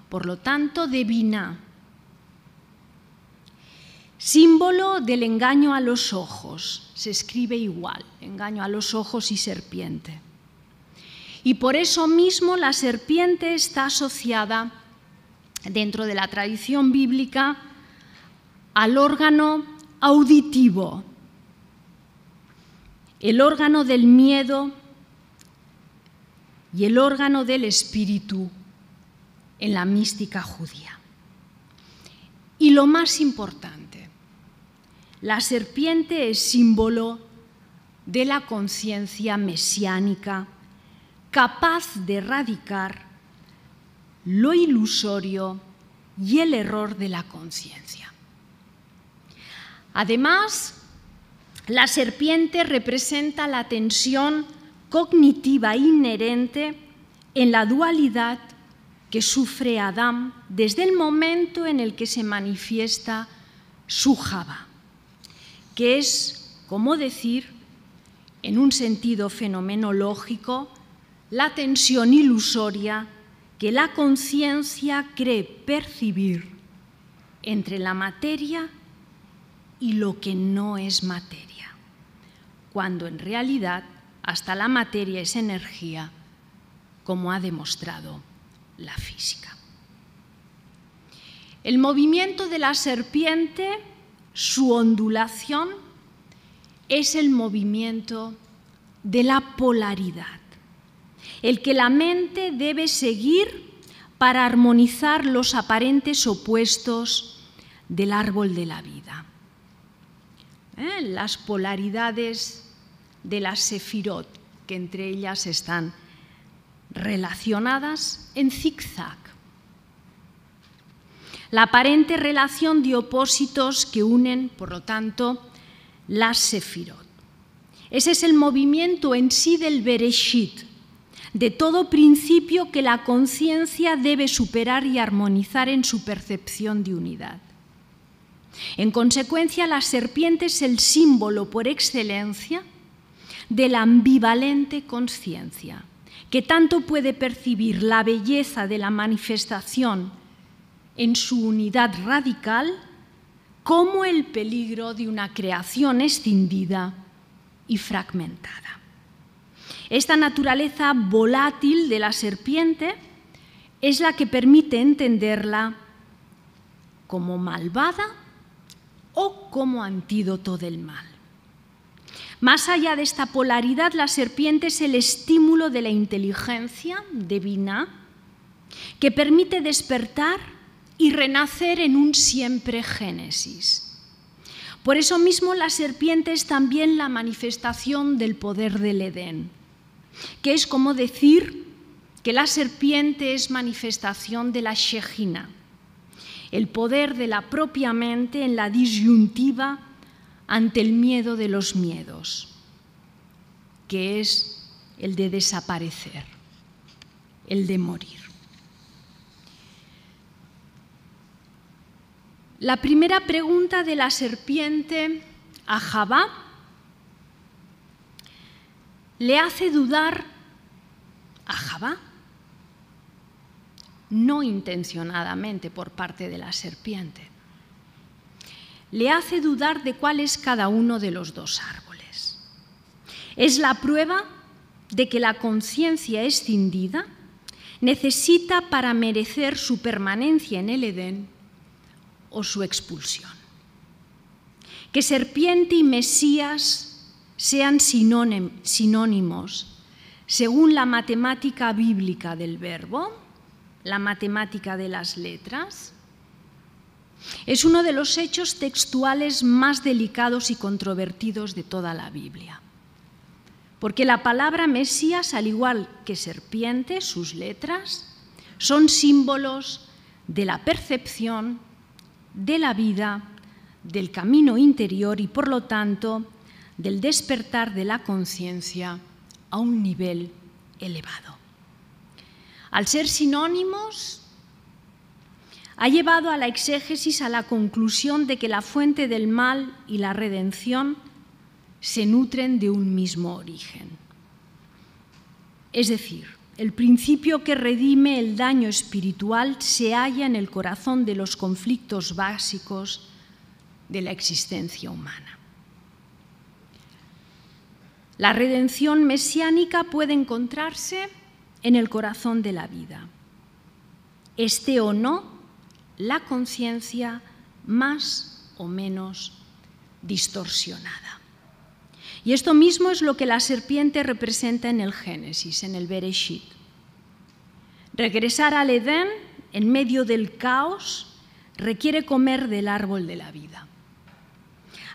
por lo tanto de biná. Símbolo del engaño a los ojos, se escribe igual, engaño a los ojos y serpiente. Y por eso mismo la serpiente está asociada dentro de la tradición bíblica al órgano auditivo, el órgano del miedo y el órgano del espíritu en la mística judía. Y lo más importante, la serpiente es símbolo de la conciencia mesiánica, capaz de erradicar lo ilusorio y el error de la conciencia. Además, la serpiente representa la tensión cognitiva inherente en la dualidad que sufre Adán desde el momento en el que se manifiesta su Javá, que es, como decir, en un sentido fenomenológico, la tensión ilusoria que la conciencia cree percibir entre la materia y lo que no es materia, cuando en realidad hasta la materia es energía, como ha demostrado la física. El movimiento de la serpiente, su ondulación, es el movimiento de la polaridad, el que la mente debe seguir para armonizar los aparentes opuestos del árbol de la vida. Las polaridades de las sefirot, que entre ellas están relacionadas en zigzag. La aparente relación de opósitos que unen, por lo tanto, las sefirot. Ese es el movimiento en sí del Bereshit, de todo principio que la conciencia debe superar y armonizar en su percepción de unidad. En consecuencia, la serpiente es el símbolo por excelencia de la ambivalente conciencia, que tanto puede percibir la belleza de la manifestación en su unidad radical como el peligro de una creación escindida y fragmentada. Esta naturaleza volátil de la serpiente es la que permite entenderla como malvada o como antídoto del mal. Más allá de esta polaridad, la serpiente es el estímulo de la inteligencia de Biná, que permite despertar y renacer en un siempre génesis. Por eso mismo la serpiente es también la manifestación del poder del Edén, que es como decir que la serpiente es manifestación de la Shejina, el poder de la propia mente en la disyuntiva ante el miedo de los miedos, que es el de desaparecer, el de morir. La primera pregunta de la serpiente a Javá le hace dudar a Javá, no intencionadamente por parte de la serpiente. Le hace dudar de cuál es cada uno de los dos árboles. Es la prueba de que la conciencia escindida necesita para merecer su permanencia en el Edén o su expulsión. Que serpiente y Mesías sean sinónimos según la matemática bíblica del verbo, la matemática de las letras? Es uno de los hechos textuales más delicados y controvertidos de toda la Biblia, porque la palabra Mesías, al igual que serpiente, sus letras, son símbolos de la percepción, de la vida, del camino interior y, por lo tanto, del despertar de la conciencia a un nivel elevado. Al ser sinónimos, ha llevado a la exégesis a la conclusión de que la fuente del mal y la redención se nutren de un mismo origen. Es decir, el principio que redime el daño espiritual se halla en el corazón de los conflictos básicos de la existencia humana. La redención mesiánica puede encontrarse en el corazón de la vida, esté o no la conciencia más o menos distorsionada. Y esto mismo es lo que la serpiente representa en el Génesis, en el Bereshit. Regresar al Edén en medio del caos requiere comer del árbol de la vida,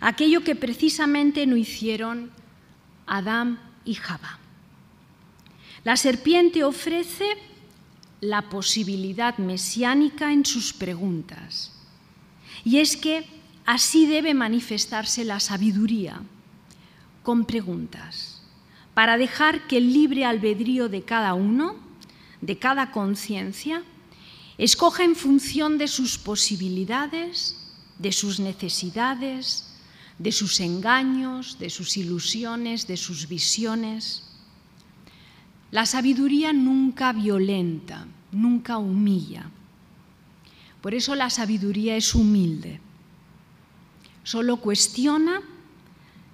aquello que precisamente no hicieron Adán y Jabá. La serpiente ofrece la posibilidad mesiánica en sus preguntas, y es que así debe manifestarse la sabiduría, con preguntas, para dejar que el libre albedrío de cada uno, de cada conciencia, escoja en función de sus posibilidades, de sus necesidades, de sus engaños, de sus ilusiones, de sus visiones. La sabiduría nunca violenta, nunca humilla. Por eso la sabiduría es humilde. Solo cuestiona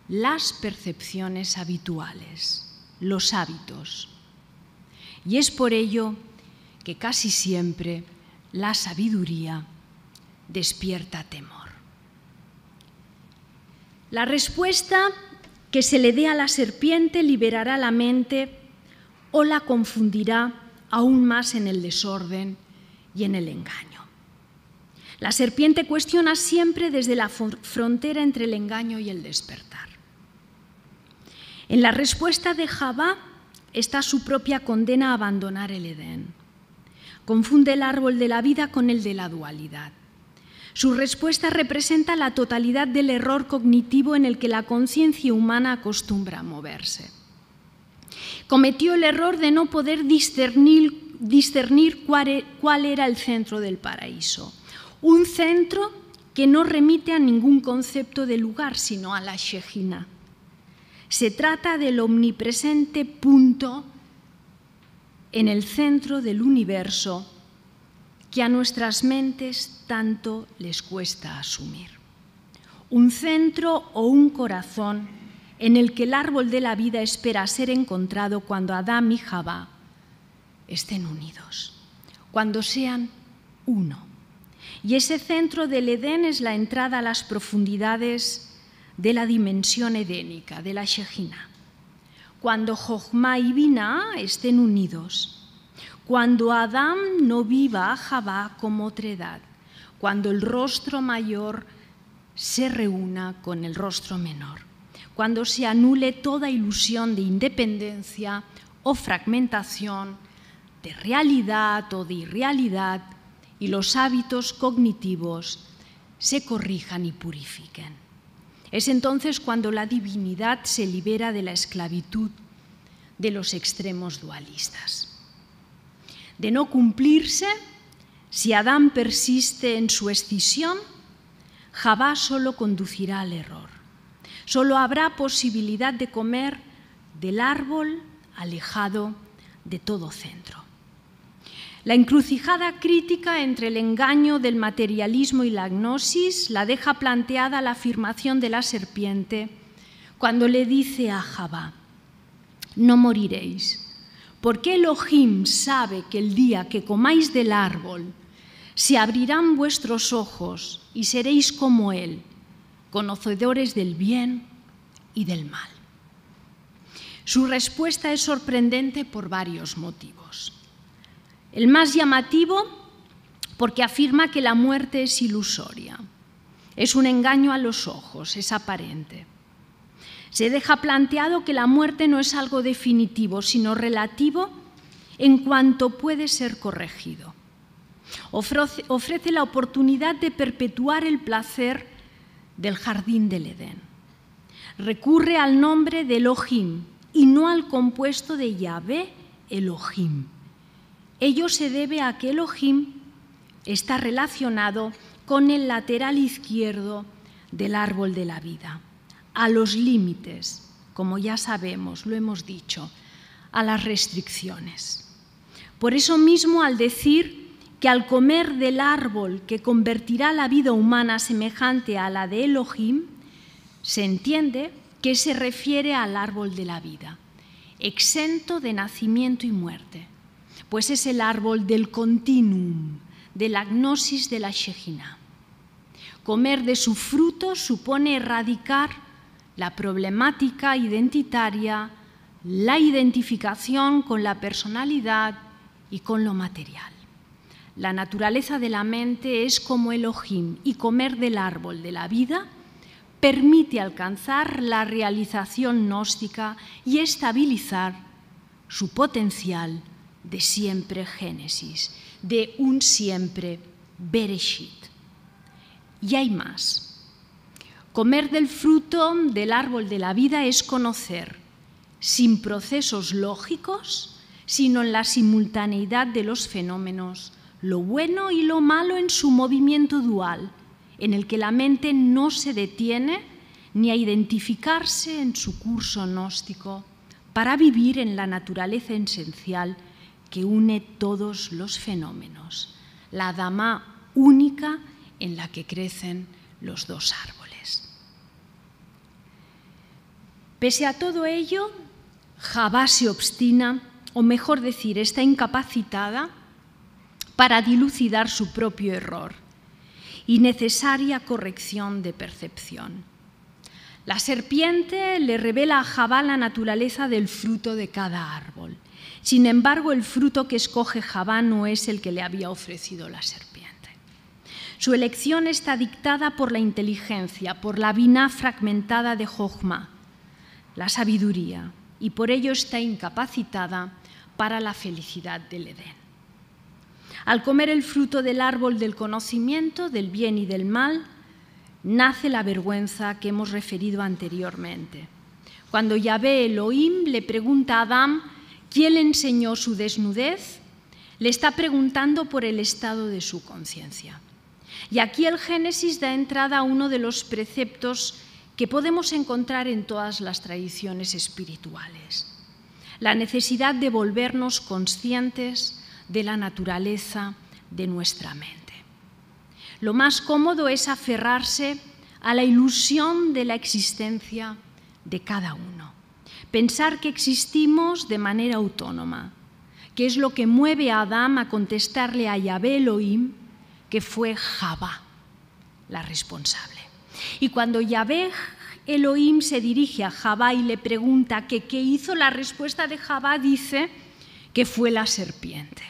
las percepciones habituales, los hábitos. Y es por ello que casi siempre la sabiduría despierta temor. La respuesta que se le dé a la serpiente liberará la mente o la confundirá aún más en el desorden y en el engaño. La serpiente cuestiona siempre desde la frontera entre el engaño y el despertar. En la respuesta de Jabá está su propia condena a abandonar el Edén. Confunde el árbol de la vida con el de la dualidad. Su respuesta representa la totalidad del error cognitivo en el que la conciencia humana acostumbra a moverse. Cometió el error de no poder discernir cuál era el centro del paraíso. Un centro que no remite a ningún concepto de lugar, sino a la Shejina. Se trata del omnipresente punto en el centro del universo que a nuestras mentes tanto les cuesta asumir. Un centro o un corazón en el que el árbol de la vida espera ser encontrado cuando Adán y Jabá estén unidos, cuando sean uno. Y ese centro del Edén es la entrada a las profundidades de la dimensión edénica, de la Shejina. Cuando Jochma y Biná estén unidos, cuando Adán no viva a Jabá como otredad, cuando el rostro mayor se reúna con el rostro menor, cuando se anule toda ilusión de independencia o fragmentación, de realidad o de irrealidad, y los hábitos cognitivos se corrijan y purifiquen. Es entonces cuando la divinidad se libera de la esclavitud de los extremos dualistas. De no cumplirse, si Adán persiste en su escisión, Jabá solo conducirá al error. Solo habrá posibilidad de comer del árbol alejado de todo centro. La encrucijada crítica entre el engaño del materialismo y la gnosis la deja planteada la afirmación de la serpiente cuando le dice a Jabá: no moriréis, porque Elohim sabe que el día que comáis del árbol se abrirán vuestros ojos y seréis como Él, conocedores del bien y del mal. Su respuesta es sorprendente por varios motivos. El más llamativo, porque afirma que la muerte es ilusoria, es un engaño a los ojos, es aparente. Se deja planteado que la muerte no es algo definitivo, sino relativo en cuanto puede ser corregido. Ofrece la oportunidad de perpetuar el placer del jardín del Edén. Recurre al nombre de Elohim y no al compuesto de Yahvé Elohim. Ello se debe a que Elohim está relacionado con el lateral izquierdo del árbol de la vida, a los límites, como ya sabemos, lo hemos dicho, a las restricciones. Por eso mismo, al decir que al comer del árbol que convertirá la vida humana semejante a la de Elohim, se entiende que se refiere al árbol de la vida, exento de nacimiento y muerte, pues es el árbol del continuum, de la gnosis de la Shejina. Comer de su fruto supone erradicar la problemática identitaria, la identificación con la personalidad y con lo material. La naturaleza de la mente es como Elohim y comer del árbol de la vida permite alcanzar la realización gnóstica y estabilizar su potencial de siempre Génesis, de un siempre Bereshit. Y hay más. Comer del fruto del árbol de la vida es conocer, sin procesos lógicos, sino en la simultaneidad de los fenómenos, lo bueno y lo malo en su movimiento dual, en el que la mente no se detiene ni a identificarse en su curso gnóstico para vivir en la naturaleza esencial que une todos los fenómenos, la Adamá única en la que crecen los dos árboles. Pese a todo ello, Javá se obstina, o mejor decir, está incapacitada para dilucidar su propio error y necesaria corrección de percepción. La serpiente le revela a Javá la naturaleza del fruto de cada árbol. Sin embargo, el fruto que escoge Javá no es el que le había ofrecido la serpiente. Su elección está dictada por la inteligencia, por la biná fragmentada de Jochma, la sabiduría, y por ello está incapacitada para la felicidad del Edén. Al comer el fruto del árbol del conocimiento, del bien y del mal, nace la vergüenza que hemos referido anteriormente. Cuando Yahvé Elohim le pregunta a Adán quién le enseñó su desnudez, le está preguntando por el estado de su conciencia. Y aquí el Génesis da entrada a uno de los preceptos que podemos encontrar en todas las tradiciones espirituales: la necesidad de volvernos conscientes de la naturaleza de nuestra mente. Lo más cómodo es aferrarse a la ilusión de la existencia de cada uno, pensar que existimos de manera autónoma, que es lo que mueve a Adán a contestarle a Yahvé Elohim que fue Javá la responsable. Y cuando Yahvé Elohim se dirige a Javá y le pregunta que qué hizo, la respuesta de Javá dice que fue la serpiente.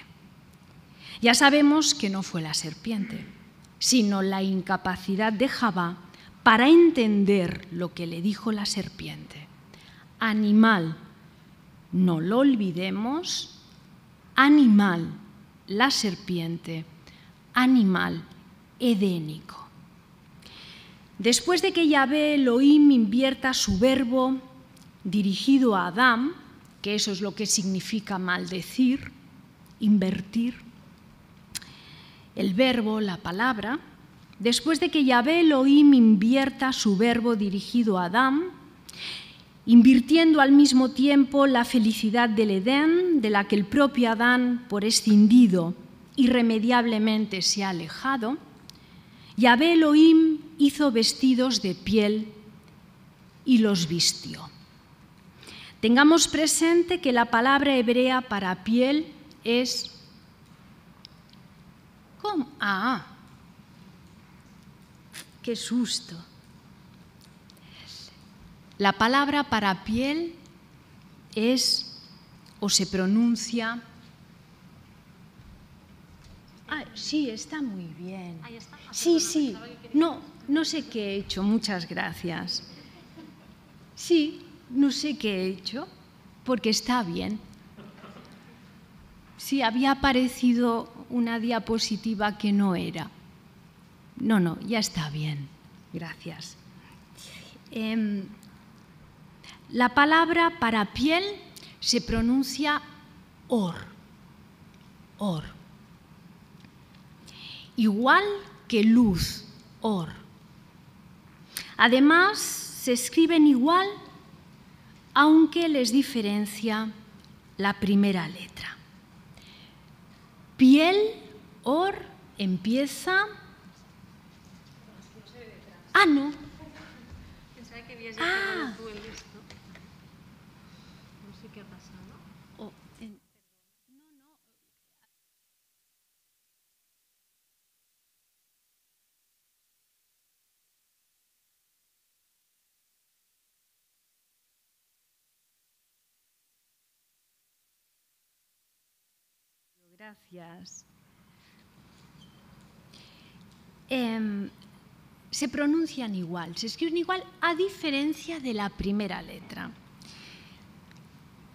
Ya sabemos que no fue la serpiente, sino la incapacidad de Javá para entender lo que le dijo la serpiente. Animal, no lo olvidemos, animal, la serpiente, animal edénico. Después de que Yahvé Elohim invierta su verbo dirigido a Adán, que eso es lo que significa maldecir, invertir, el verbo, la palabra, después de que Yahvé Elohim invierta su verbo dirigido a Adán, invirtiendo al mismo tiempo la felicidad del Edén, de la que el propio Adán, por escindido, irremediablemente se ha alejado, Yahvé Elohim hizo vestidos de piel y los vistió. Tengamos presente que la palabra hebrea para piel es... ¿Cómo? ¡Ah! ¡Qué susto! La palabra para piel es o se pronuncia... Ah, sí, está muy bien. Ahí está. Sí, sí. No sé qué he hecho, muchas gracias. Sí, no sé qué he hecho, porque está bien. Sí, había aparecido una diapositiva que no era. No, ya está bien. Gracias. La palabra para piel se pronuncia or. Or. Igual que luz, or. Además, se escriben igual, aunque les diferencia la primera letra. Piel, or, empieza... Ah, no. Pensaba que habías llegado tú el esto. No sé qué ha pasado. Oh, Gracias. Se pronuncian igual, se escriben igual, a diferencia de la primera letra.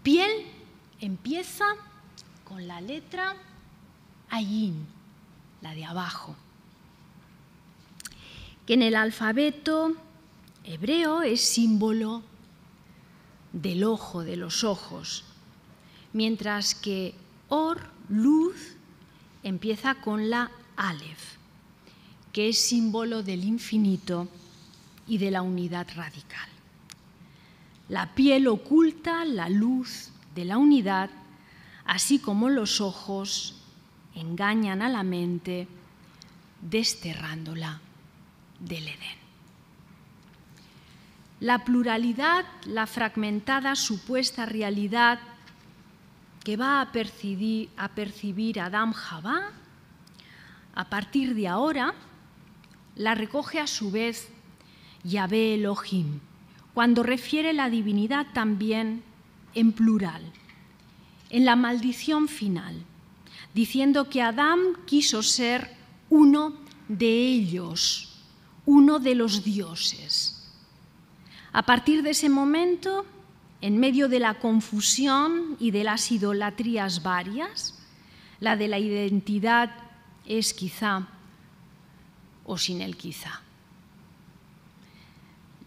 Piel empieza con la letra ayin, la de abajo, que en el alfabeto hebreo es símbolo del ojo, de los ojos, mientras que or, luz, empieza con la alef, que es símbolo del infinito y de la unidad radical. La piel oculta la luz de la unidad, así como los ojos engañan a la mente, desterrándola del Edén. La pluralidad, la fragmentada supuesta realidad que va a percibir Adán Javá, a partir de ahora, la recoge a su vez Yahvé Elohim, cuando refiere la divinidad también en plural, en la maldición final, diciendo que Adán quiso ser uno de ellos, uno de los dioses. A partir de ese momento, en medio de la confusión y de las idolatrías varias, la de la identidad es quizá o sin el quizá.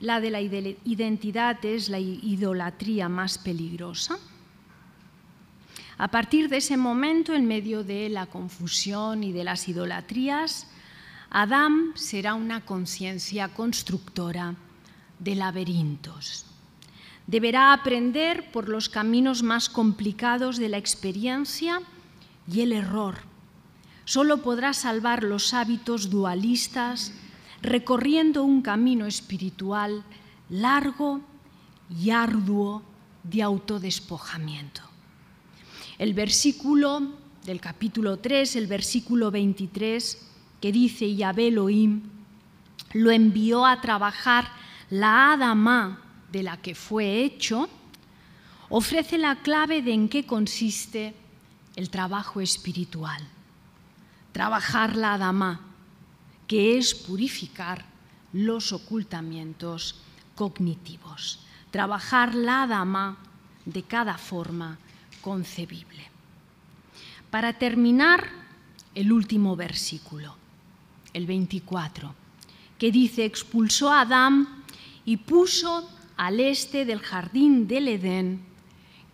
La de la identidad es la idolatría más peligrosa. A partir de ese momento, en medio de la confusión y de las idolatrías, Adán será una conciencia constructora de laberintos. Deberá aprender por los caminos más complicados de la experiencia y el error. Solo podrá salvar los hábitos dualistas recorriendo un camino espiritual largo y arduo de autodespojamiento. El versículo del capítulo 3, el versículo 23, que dice Yahvé Elohim, lo envió a trabajar la Adamá de la que fue hecho, ofrece la clave de en qué consiste el trabajo espiritual. Trabajar la Adamá, que es purificar los ocultamientos cognitivos. Trabajar la Adamá de cada forma concebible. Para terminar, el último versículo, el 24, que dice: expulsó a Adán y puso al este del jardín del Edén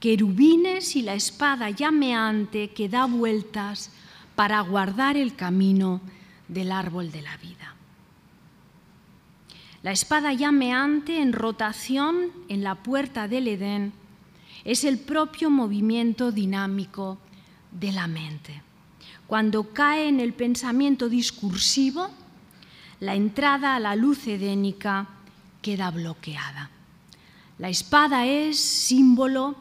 querubines y la espada llameante que da vueltas para guardar el camino del árbol de la vida. La espada llameante en rotación en la puerta del Edén es el propio movimiento dinámico de la mente. Cuando cae en el pensamiento discursivo, la entrada a la luz edénica queda bloqueada. La espada es símbolo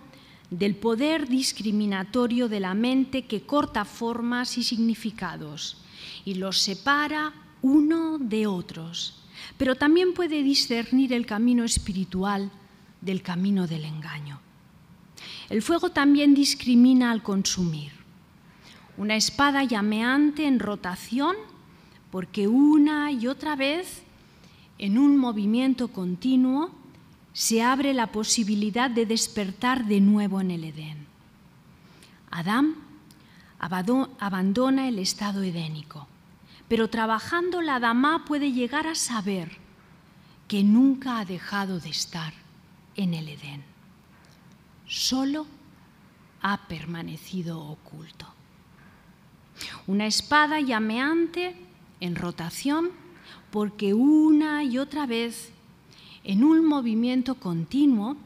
del poder discriminatorio de la mente que corta formas y significados y los separa uno de otros, pero también puede discernir el camino espiritual del camino del engaño. El fuego también discrimina al consumir. Una espada llameante en rotación porque una y otra vez, en un movimiento continuo, se abre la posibilidad de despertar de nuevo en el Edén. Adán abandona el estado edénico, pero trabajando la dama puede llegar a saber que nunca ha dejado de estar en el Edén. Solo ha permanecido oculto. Una espada llameante en rotación porque una y otra vez, en un movimiento continuo,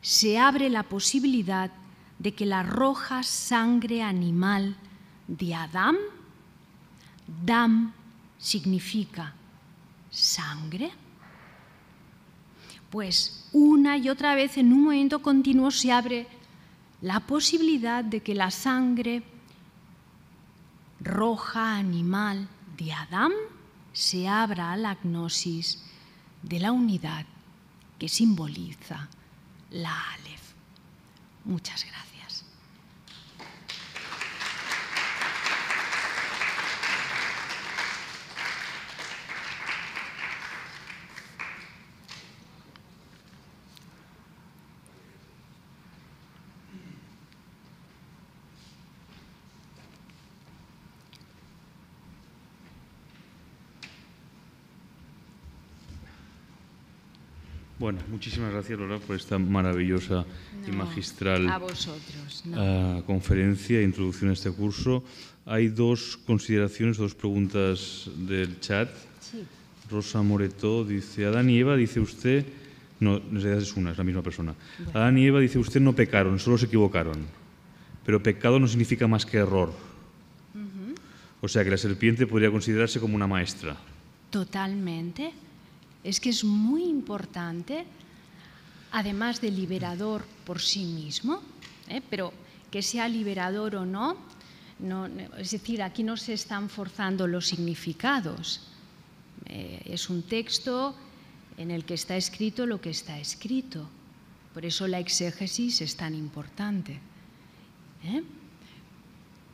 se abre la posibilidad de que la roja sangre animal de Adán, dam significa sangre, pues una y otra vez en un movimiento continuo se abre la posibilidad de que la sangre roja animal de Adán se abra a la gnosis de la unidad que simboliza la Aleph. Muchas gracias. Bueno, muchísimas gracias, Lola, por esta maravillosa y magistral a vosotros, conferencia e introducción a este curso. Hay dos consideraciones, dos preguntas del chat. Sí. Rosa Moretó dice, Adán y Eva, dice usted, no, en realidad es una, es la misma persona. Bueno. Adán y Eva, dice usted, no pecaron, solo se equivocaron. Pero pecado no significa más que error. O sea que la serpiente podría considerarse como una maestra. Totalmente. Es que es muy importante, además de liberador por sí mismo, pero que sea liberador o no, es decir, aquí no se están forzando los significados. Es un texto en el que está escrito lo que está escrito. Por eso la exégesis es tan importante.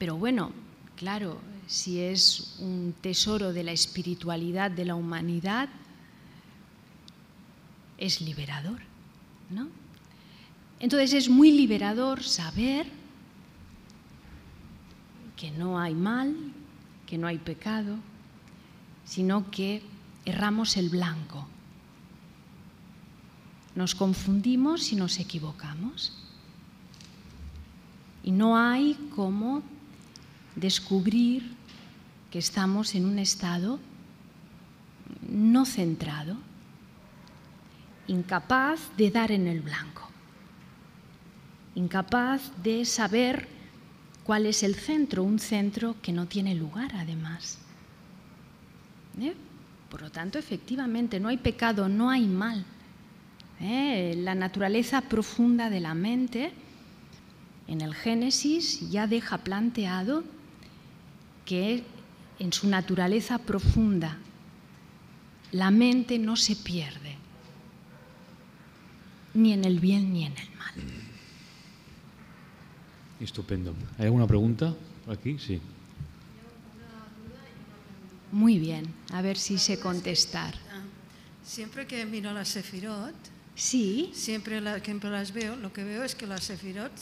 Pero bueno, claro, si es un tesoro de la espiritualidad de la humanidad, es liberador, ¿no? Entonces es muy liberador saber que no hay mal, que no hay pecado, sino que erramos el blanco. Nos confundimos y nos equivocamos. Y no hay cómo descubrir que estamos en un estado no centrado, incapaz de dar en el blanco, incapaz de saber cuál es el centro, un centro que no tiene lugar además. Por lo tanto, efectivamente, no hay pecado, no hay mal. La naturaleza profunda de la mente, en el Génesis, ya deja planteado que en su naturaleza profunda la mente no se pierde, ni en el bien ni en el mal. Estupendo. ¿Hay alguna pregunta por aquí? Sí. Muy bien, a ver si sé contestar. Siempre que miro las sefirot, Sí, siempre que las veo, lo que veo es que las sefirot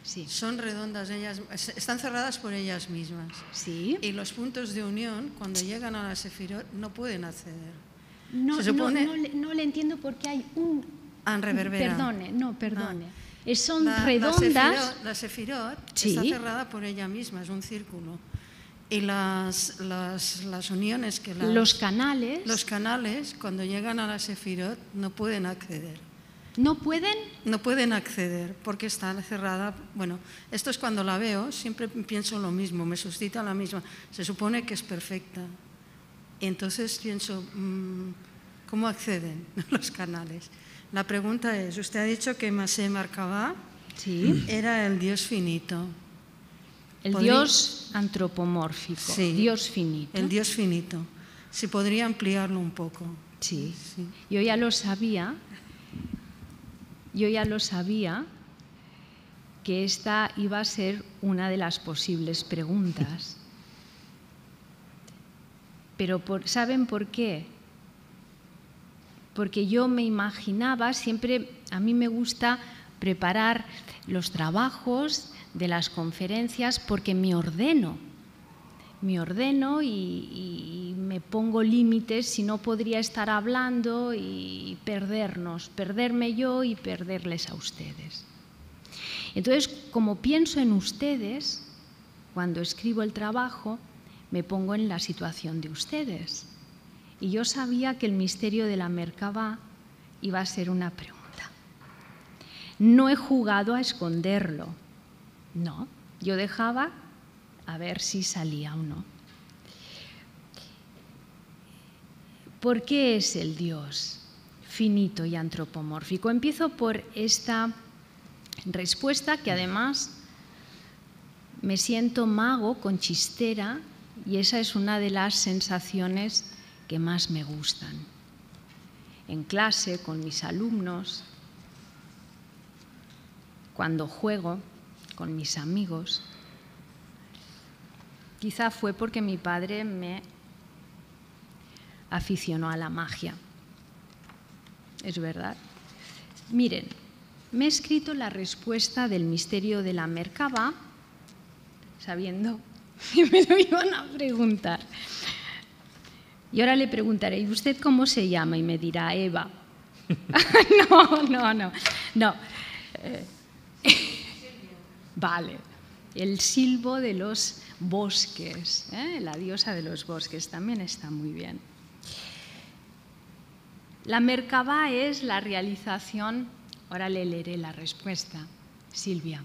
sí, son redondas, están cerradas por ellas mismas. sí. Y los puntos de unión, cuando llegan a las sefirot, no pueden acceder. No, Se supone- no le entiendo porque hay un... Reverbera. Perdone. Son La redondas. La sefirot Sí. está cerrada por ella misma, es un círculo. Y las uniones que Los canales los canales, cuando llegan a la sefirot, no pueden acceder. no pueden. No pueden acceder porque está cerrada. Bueno, esto es cuando la veo, siempre pienso lo mismo, me suscita la misma. Se supone que es perfecta. Y entonces pienso, ¿cómo acceden los canales? La pregunta es, usted ha dicho que Masé Merkabah Sí. era el Dios finito. El Dios antropomórfico, Sí, Dios finito. El Dios finito. Si podría ampliarlo un poco. Sí. Sí. Yo ya lo sabía que esta iba a ser una de las posibles preguntas. Pero ¿saben por qué? Porque yo me imaginaba, siempre a mí me gusta preparar los trabajos de las conferencias porque me ordeno y me pongo límites, si no podría estar hablando y perderme yo y perderles a ustedes. Entonces, como pienso en ustedes, cuando escribo el trabajo, me pongo en la situación de ustedes. Y yo sabía que el misterio de la Merkabah iba a ser una pregunta. No he jugado a esconderlo, no, yo dejaba a ver si salía o no. ¿Por qué es el Dios finito y antropomórfico? Empiezo por esta respuesta que además me siento mago con chistera y esa es una de las sensaciones que más me gustan. En clase, con mis alumnos, cuando juego con mis amigos. Quizá fue porque mi padre me aficionó a la magia. Es verdad. Miren, me he escrito la respuesta del misterio de la Merkabah, sabiendo que me lo iban a preguntar. Y ahora le preguntaré, ¿y usted cómo se llama? Y me dirá, Eva. No. Vale, el silbo de los bosques, la diosa de los bosques, también está muy bien. La Merkabah es la realización, ahora le leeré la respuesta, Silvia,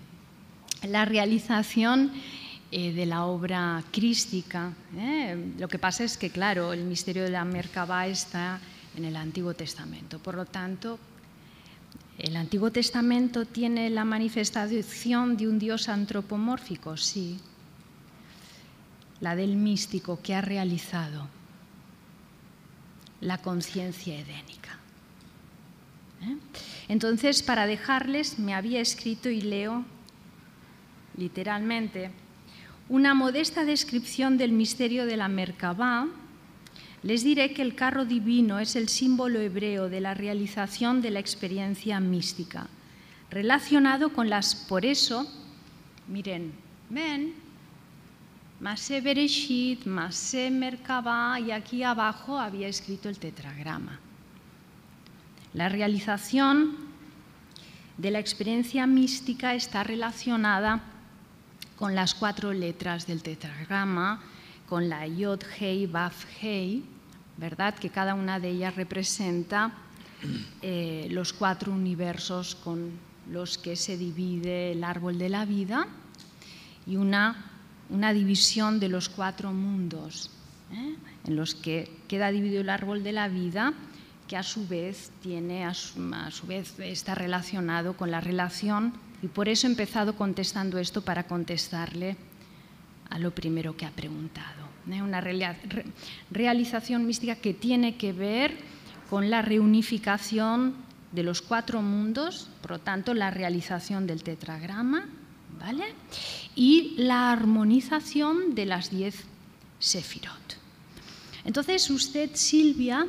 la realización de la obra crística. Lo que pasa es que, claro, el misterio de la Merkabah está en el Antiguo Testamento, por lo tanto, ¿el Antiguo Testamento tiene la manifestación de un Dios antropomórfico? Sí. La del místico que ha realizado la conciencia edénica. Entonces, para dejarles, me había escrito y leo literalmente una modesta descripción del misterio de la Merkabah. Les diré que el carro divino es el símbolo hebreo de la realización de la experiencia mística, relacionado con las... Por eso, miren, ven, Masé Bereshit, Masé Merkabah, y aquí abajo había escrito el tetragrama. La realización de la experiencia mística está relacionada con las 4 letras del tetragrama, con la Yod, Hei, Vav, Hei, ¿verdad? Que cada una de ellas representa los 4 universos con los que se divide el árbol de la vida y una división de los 4 mundos, en los que queda dividido el árbol de la vida, que a su vez está relacionado con la relación, y por eso he empezado contestando esto para contestarle a lo primero que ha preguntado. Una realización mística que tiene que ver con la reunificación de los 4 mundos, por lo tanto la realización del tetragrama, ¿vale? Y la armonización de las 10 sefirot. Entonces usted, Silvia,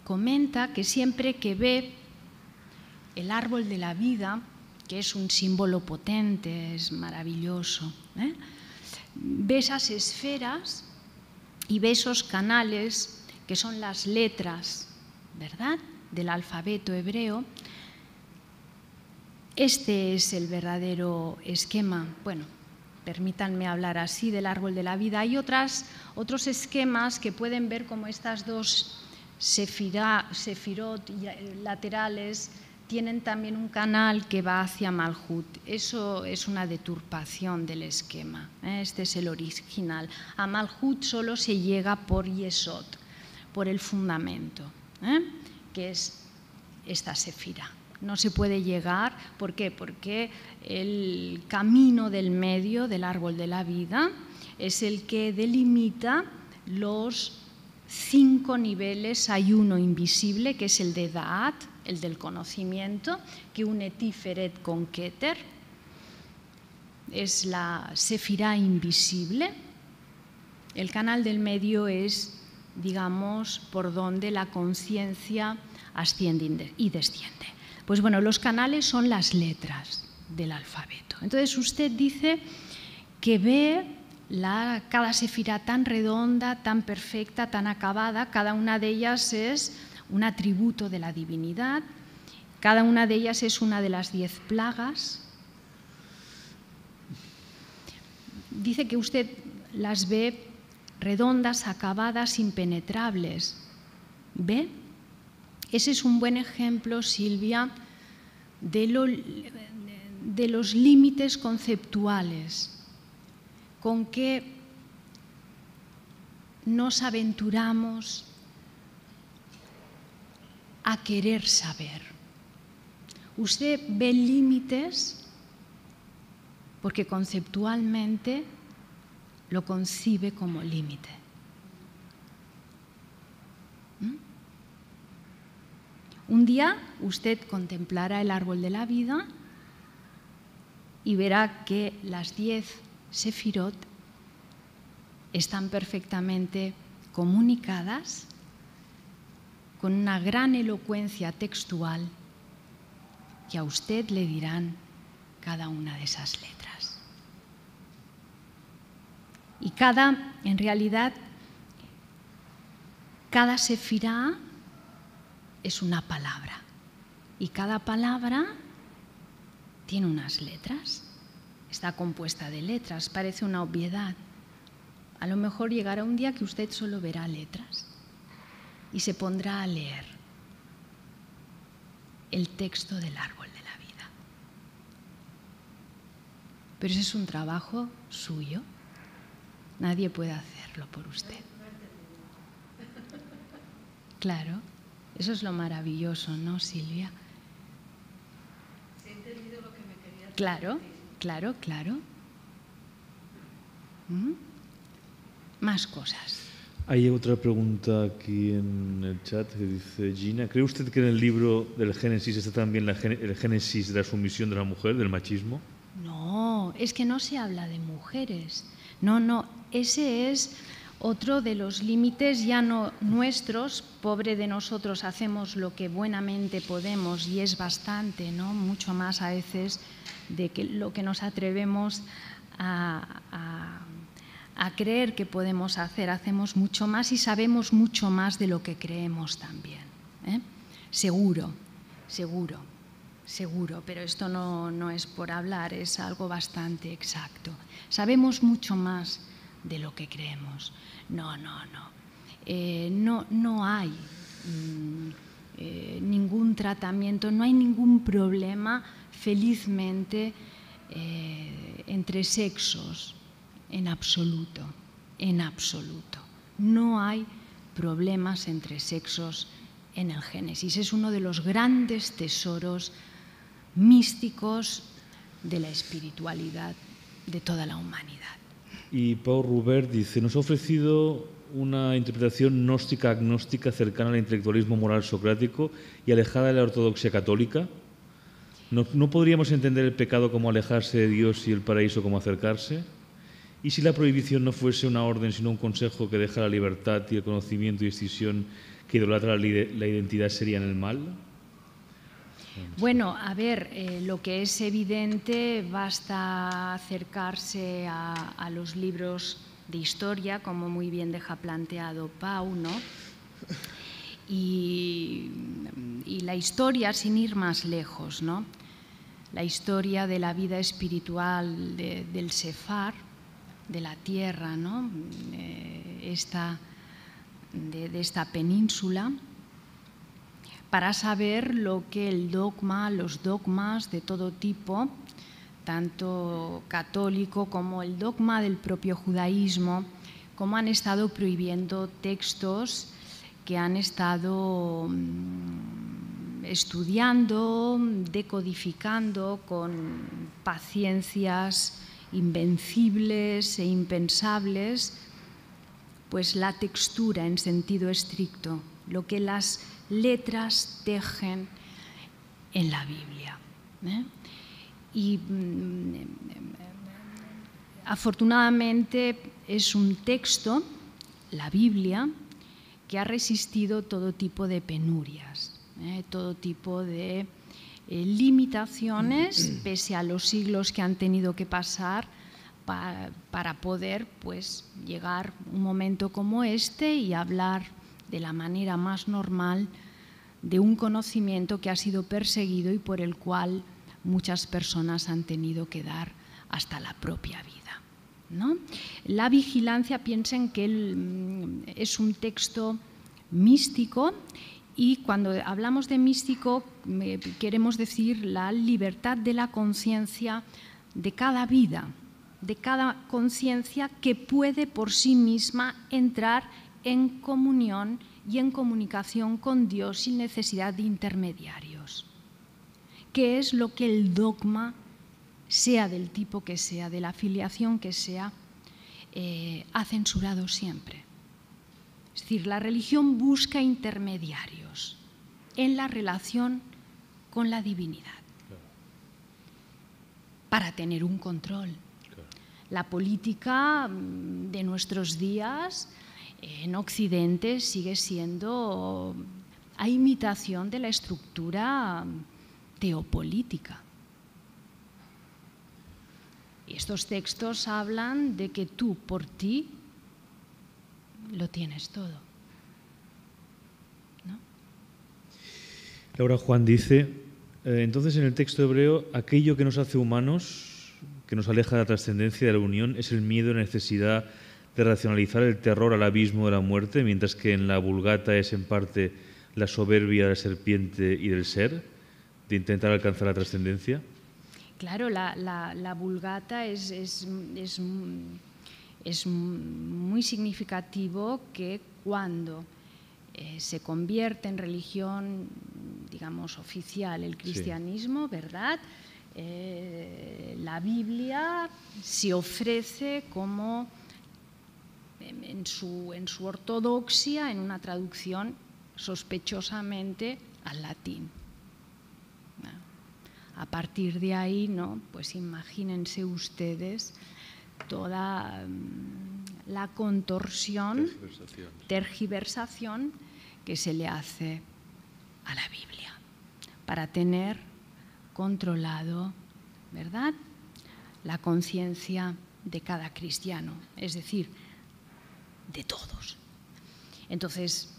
comenta que siempre que ve el árbol de la vida, que es un símbolo potente, es maravilloso, ve esas esferas y ve esos canales que son las letras, ¿verdad?, del alfabeto hebreo. Este es el verdadero esquema. Bueno, permítanme hablar así del árbol de la vida. Hay otros esquemas que pueden ver como estas 2 sefirot laterales tienen también un canal que va hacia Malhut. Eso es una deturpación del esquema. Este es el original. A Malhut solo se llega por Yesod, por el fundamento, que es esta sefira. No se puede llegar, ¿por qué? Porque el camino del medio del árbol de la vida es el que delimita los 5 niveles. Hay uno invisible, que es el de Da'at, el del conocimiento, que une Tiferet con Keter. es la Sefirá invisible. El canal del medio es, digamos, por donde la conciencia asciende y desciende. Pues bueno, los canales son las letras del alfabeto. Entonces usted dice que ve cada sefirá tan redonda, tan perfecta, tan acabada. Cada una de ellas es un atributo de la divinidad. Cada una de ellas es una de las 10 plagas. Dice que usted las ve redondas, acabadas, impenetrables. ¿Ve? Ese es un buen ejemplo, Silvia, de los límites conceptuales con que nos aventuramos a querer saber. Usted ve límites porque conceptualmente lo concibe como límite. Un día usted contemplará el árbol de la vida y verá que las 10 sefirot están perfectamente comunicadas con una gran elocuencia textual que a usted le dirán cada una de esas letras. Y en realidad, cada sefirá es una palabra y cada palabra tiene unas letras, está compuesta de letras, parece una obviedad. A lo mejor llegará un día que usted solo verá letras y se pondrá a leer el texto del árbol de la vida. Pero ese es un trabajo suyo, nadie puede hacerlo por usted. Claro. Eso es lo maravilloso, ¿no, Silvia? He entendido lo que me quería decir. Claro. Más cosas. Hay otra pregunta aquí en el chat que dice Gina. ¿Cree usted que en el libro del Génesis está también el génesis de la sumisión de la mujer, del machismo? No, es que no se habla de mujeres. No, ese es otro de los límites ya no nuestros. Pobre de nosotros, hacemos lo que buenamente podemos y es bastante, ¿no? Mucho más a veces de lo que nos atrevemos a creer que podemos hacer. Hacemos mucho más y sabemos mucho más de lo que creemos también, ¿eh? Seguro, pero esto no es por hablar, es algo bastante exacto. Sabemos mucho más de lo que creemos. No hay ningún tratamiento, no hay ningún problema, felizmente, entre sexos, en absoluto. No hay problemas entre sexos en el Génesis. Es uno de los grandes tesoros místicos de la espiritualidad de toda la humanidad. Y Paul Roubert dice, nos ha ofrecido una interpretación gnóstica-agnóstica cercana al intelectualismo moral socrático y alejada de la ortodoxia católica. ¿No podríamos entender el pecado como alejarse de Dios y el paraíso como acercarse? ¿Y si la prohibición no fuese una orden, sino un consejo que deja la libertad y el conocimiento y decisión que idolatra la identidad serían el mal? Bueno, a ver, lo que es evidente, basta acercarse a los libros de historia, como muy bien deja planteado Pau, ¿no? Y la historia, sin ir más lejos, ¿no? La historia de la vida espiritual del Sefar, de la tierra, ¿no? De esta península, para saber lo que los dogmas de todo tipo, tanto católico como el dogma del propio judaísmo, cómo han estado prohibiendo textos que han estado estudiando, decodificando con paciencias invencibles e impensables, pues la textura en sentido estricto, lo que las letras tejen en la Biblia. Y Afortunadamente es un texto, la Biblia, que ha resistido todo tipo de penurias, todo tipo de limitaciones, pese a los siglos que han tenido que pasar para poder, pues, llegar un momento como este y hablar de la manera más normal de un conocimiento que ha sido perseguido y por el cual muchas personas han tenido que dar hasta la propia vida, ¿no? La vigilancia, piensen que es un texto místico, y cuando hablamos de místico queremos decir la libertad de la conciencia de cada vida, de cada conciencia que puede por sí misma entrar en comunión y en comunicación con Dios sin necesidad de intermediarios, que es lo que el dogma, sea del tipo que sea, de la afiliación que sea, ha censurado siempre. Es decir, la religión busca intermediarios en la relación con la divinidad para tener un control. La política de nuestros días en Occidente sigue siendo a imitación de la estructura teopolítica. Y estos textos hablan de que tú, por ti, lo tienes todo, ¿no? Laura Juan dice, entonces en el texto hebreo, aquello que nos hace humanos, que nos aleja de la trascendencia de la unión, es el miedo y la necesidad de racionalizar el terror al abismo de la muerte, mientras que en la Vulgata es en parte la soberbia de la serpiente y del ser, de intentar alcanzar la trascendencia. Claro, la Vulgata es muy significativo que cuando se convierte en religión, digamos, oficial el cristianismo, sí, ¿verdad? La Biblia se ofrece como, en su ortodoxia, en una traducción sospechosamente al latín. A partir de ahí, ¿no? Pues imagínense ustedes toda la contorsión, tergiversación que se le hace a la Biblia para tener controlado, ¿verdad?, la conciencia de cada cristiano, es decir, de todos. Entonces,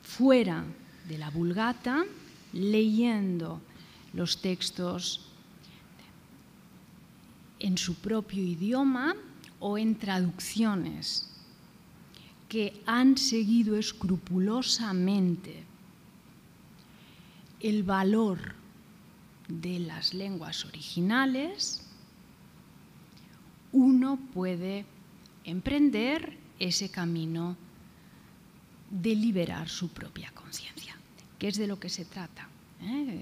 fuera de la Vulgata, leyendo los textos en su propio idioma o en traducciones que han seguido escrupulosamente el valor de las lenguas originales, uno puede emprender ese camino de liberar su propia conciencia, que es de lo que se trata.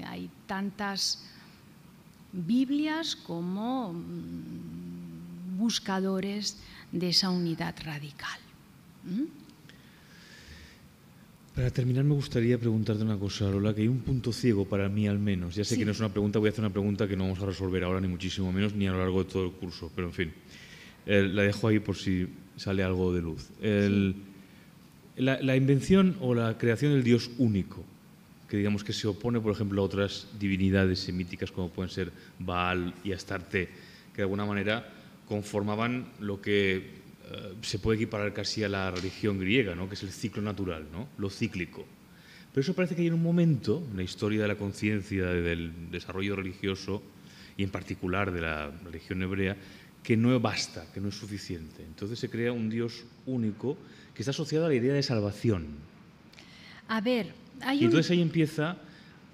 Hay tantas Biblias como buscadores de esa unidad radical. Para terminar, me gustaría preguntarte una cosa, Lola, que hay un punto ciego para mí al menos. Ya sé que no es una pregunta, voy a hacer una pregunta que no vamos a resolver ahora, ni muchísimo menos, ni a lo largo de todo el curso, pero en fin, la dejo ahí por si sale algo de luz. La invención o la creación del Dios único, que digamos que se opone, por ejemplo, a otras divinidades semíticas como pueden ser Baal y Astarte, que de alguna manera conformaban lo que se puede equiparar casi a la religión griega, ¿no?, que es el ciclo natural, ¿no?, lo cíclico. Pero eso parece que hay en un momento en la historia de la conciencia, del desarrollo religioso y en particular de la religión hebrea, que no basta, que no es suficiente. Entonces se crea un Dios único que está asociado a la idea de salvación. A ver, y entonces ahí empieza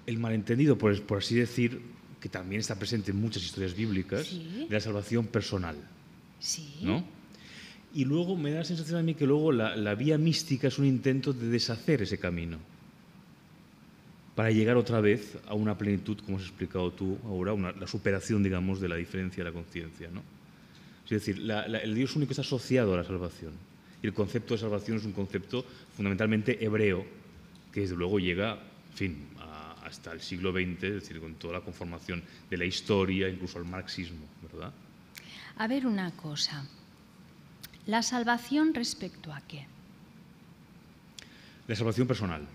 el malentendido, por así decir, que también está presente en muchas historias bíblicas, sí, de la salvación personal. Sí. ¿No? Y luego me da la sensación a mí que luego la vía mística es un intento de deshacer ese camino para llegar otra vez a una plenitud, como has explicado tú ahora, la superación, digamos, de la diferencia de la conciencia, ¿no? Es decir, el Dios único está asociado a la salvación. Y el concepto de salvación es un concepto fundamentalmente hebreo, que desde luego llega, en fin, hasta el siglo XX, es decir, con toda la conformación de la historia, incluso al marxismo, ¿verdad? A ver una cosa. ¿La salvación respecto a qué? La salvación personal.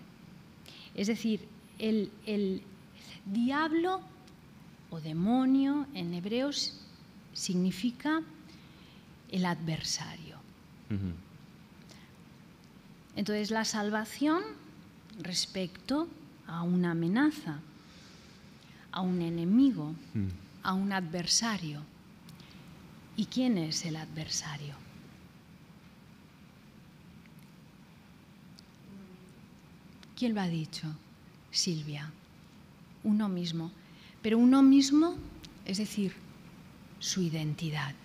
Es decir, el diablo o demonio en hebreos significa el adversario. Entonces, la salvación respecto a una amenaza, a un enemigo, a un adversario. ¿Y quién es el adversario? ¿Quién lo ha dicho? Silvia. Uno mismo. Pero uno mismo, es decir, su identidad.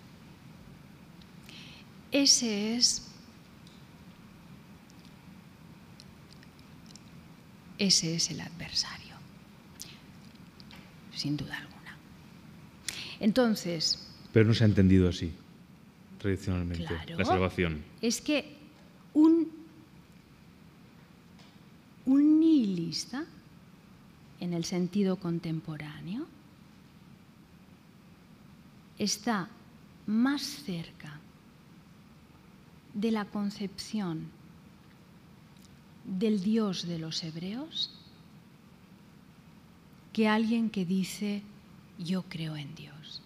Ese es el adversario, sin duda alguna. Entonces... Pero no se ha entendido así, tradicionalmente, claro, la salvación. Es que un nihilista, en el sentido contemporáneo, está más cerca de la concepción del Dios de los hebreos que alguien que dice yo creo en Dios.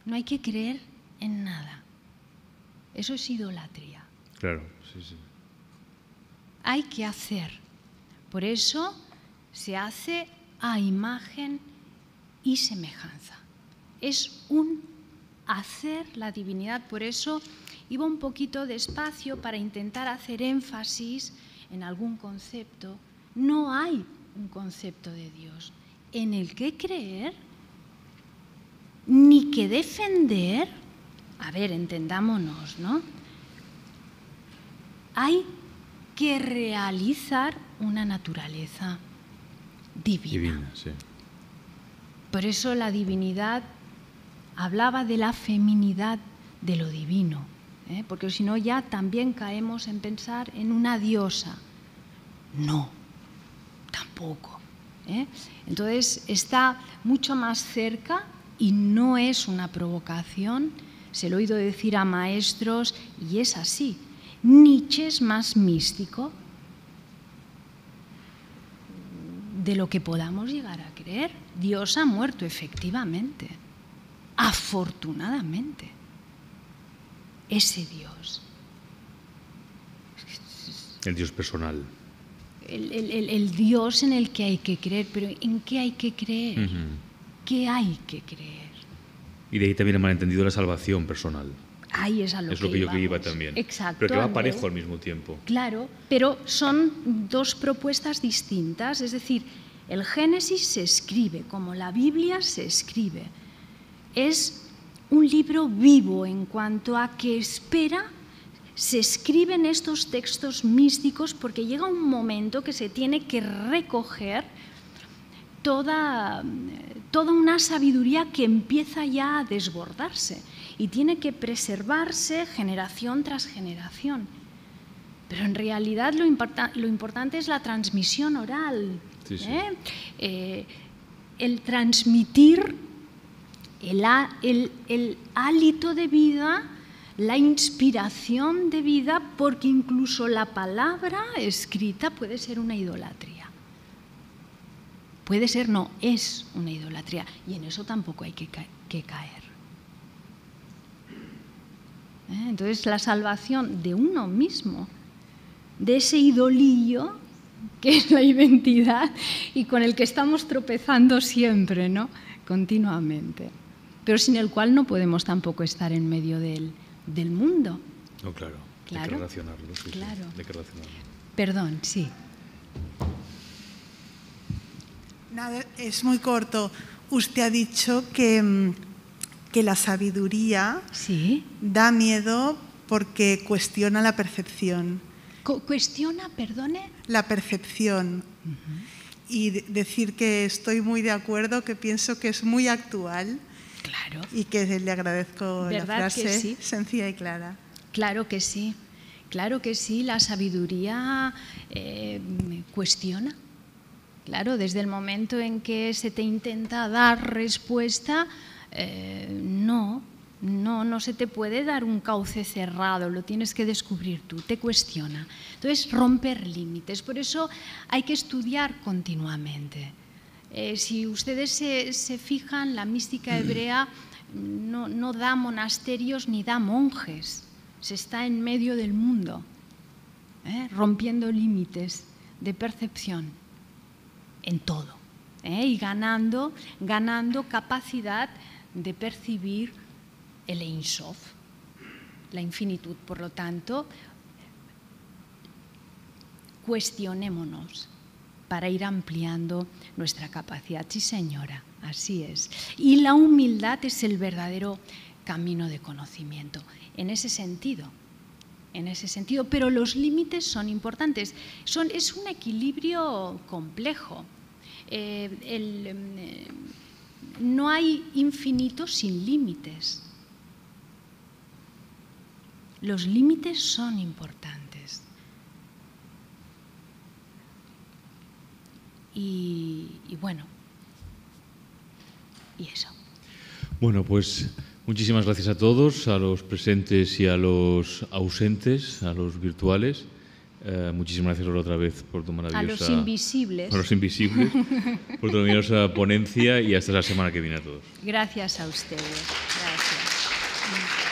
No hay que creer en nada. Eso es idolatría. Claro, sí, sí. Hay que hacer. Por eso se hace a imagen y semejanza. Es un hacer la divinidad. Por eso iba un poquito despacio para intentar hacer énfasis en algún concepto. No hay un concepto de Dios en el que creer ni que defender. A ver, entendámonos, ¿no? Hay que realizar una naturaleza divina. Sí. Por eso la divinidad hablaba de la feminidad de lo divino, porque si no ya también caemos en pensar en una diosa. No, tampoco. Entonces está mucho más cerca y no es una provocación. Se lo he oído decir a maestros y es así. Nietzsche es más místico de lo que podamos llegar a creer. Dios ha muerto, efectivamente, afortunadamente. Ese Dios. El Dios personal. El Dios en el que hay que creer, pero ¿en qué hay que creer? ¿Qué hay que creer? Y de ahí también el malentendido de la salvación personal. Ahí es a lo es lo que yo iba también. Exacto. Pero que va parejo al mismo tiempo. Claro, pero son dos propuestas distintas. Es decir, el Génesis se escribe como la Biblia se escribe. Es un libro vivo en cuanto a que espera, se escriben estos textos místicos porque llega un momento que se tiene que recoger toda una sabiduría que empieza ya a desbordarse y tiene que preservarse generación tras generación. Pero en realidad lo importante es la transmisión oral, sí, sí. El transmitir el hálito de vida, la inspiración de vida, porque incluso la palabra escrita puede ser una idolatría. Puede ser, no, es una idolatría. Y en eso tampoco hay que caer. Entonces, la salvación de uno mismo, de ese idolillo que es la identidad y con el que estamos tropezando siempre, ¿no? Continuamente. Pero sin el cual no podemos tampoco estar en medio del mundo. No, claro. Claro. Hay que relacionarlo. Sí, claro. Sí, hay que relacionarlo. Perdón, sí. Nada, es muy corto. Usted ha dicho que la sabiduría ¿Sí? da miedo porque cuestiona la percepción. ¿Cuestiona, perdone? La percepción. Y decir que estoy muy de acuerdo, que pienso que es muy actual. Claro. Y que le agradezco la frase sí? sencilla y clara. Claro que sí. Claro que sí, la sabiduría cuestiona. Claro, desde el momento en que se te intenta dar respuesta, No se te puede dar un cauce cerrado, lo tienes que descubrir tú, te cuestiona. Entonces, romper límites, por eso hay que estudiar continuamente. Si ustedes se fijan, la mística hebrea no da monasterios ni da monjes, se está en medio del mundo, rompiendo límites de percepción en todo, y ganando capacidad de percibir el Ein Sof, la infinitud. Por lo tanto, cuestionémonos para ir ampliando nuestra capacidad. Sí, señora, así es. Y la humildad es el verdadero camino de conocimiento, en ese sentido. Pero los límites son importantes. Es un equilibrio complejo. No hay infinito sin límites. Los límites son importantes. Y bueno, y eso. Bueno, pues muchísimas gracias a todos, a los presentes y a los ausentes, a los virtuales. Muchísimas gracias otra vez por tu maravillosa... A los invisibles. A los invisibles, por tu maravillosa ponencia y hasta la semana que viene a todos. Gracias a ustedes. Gracias.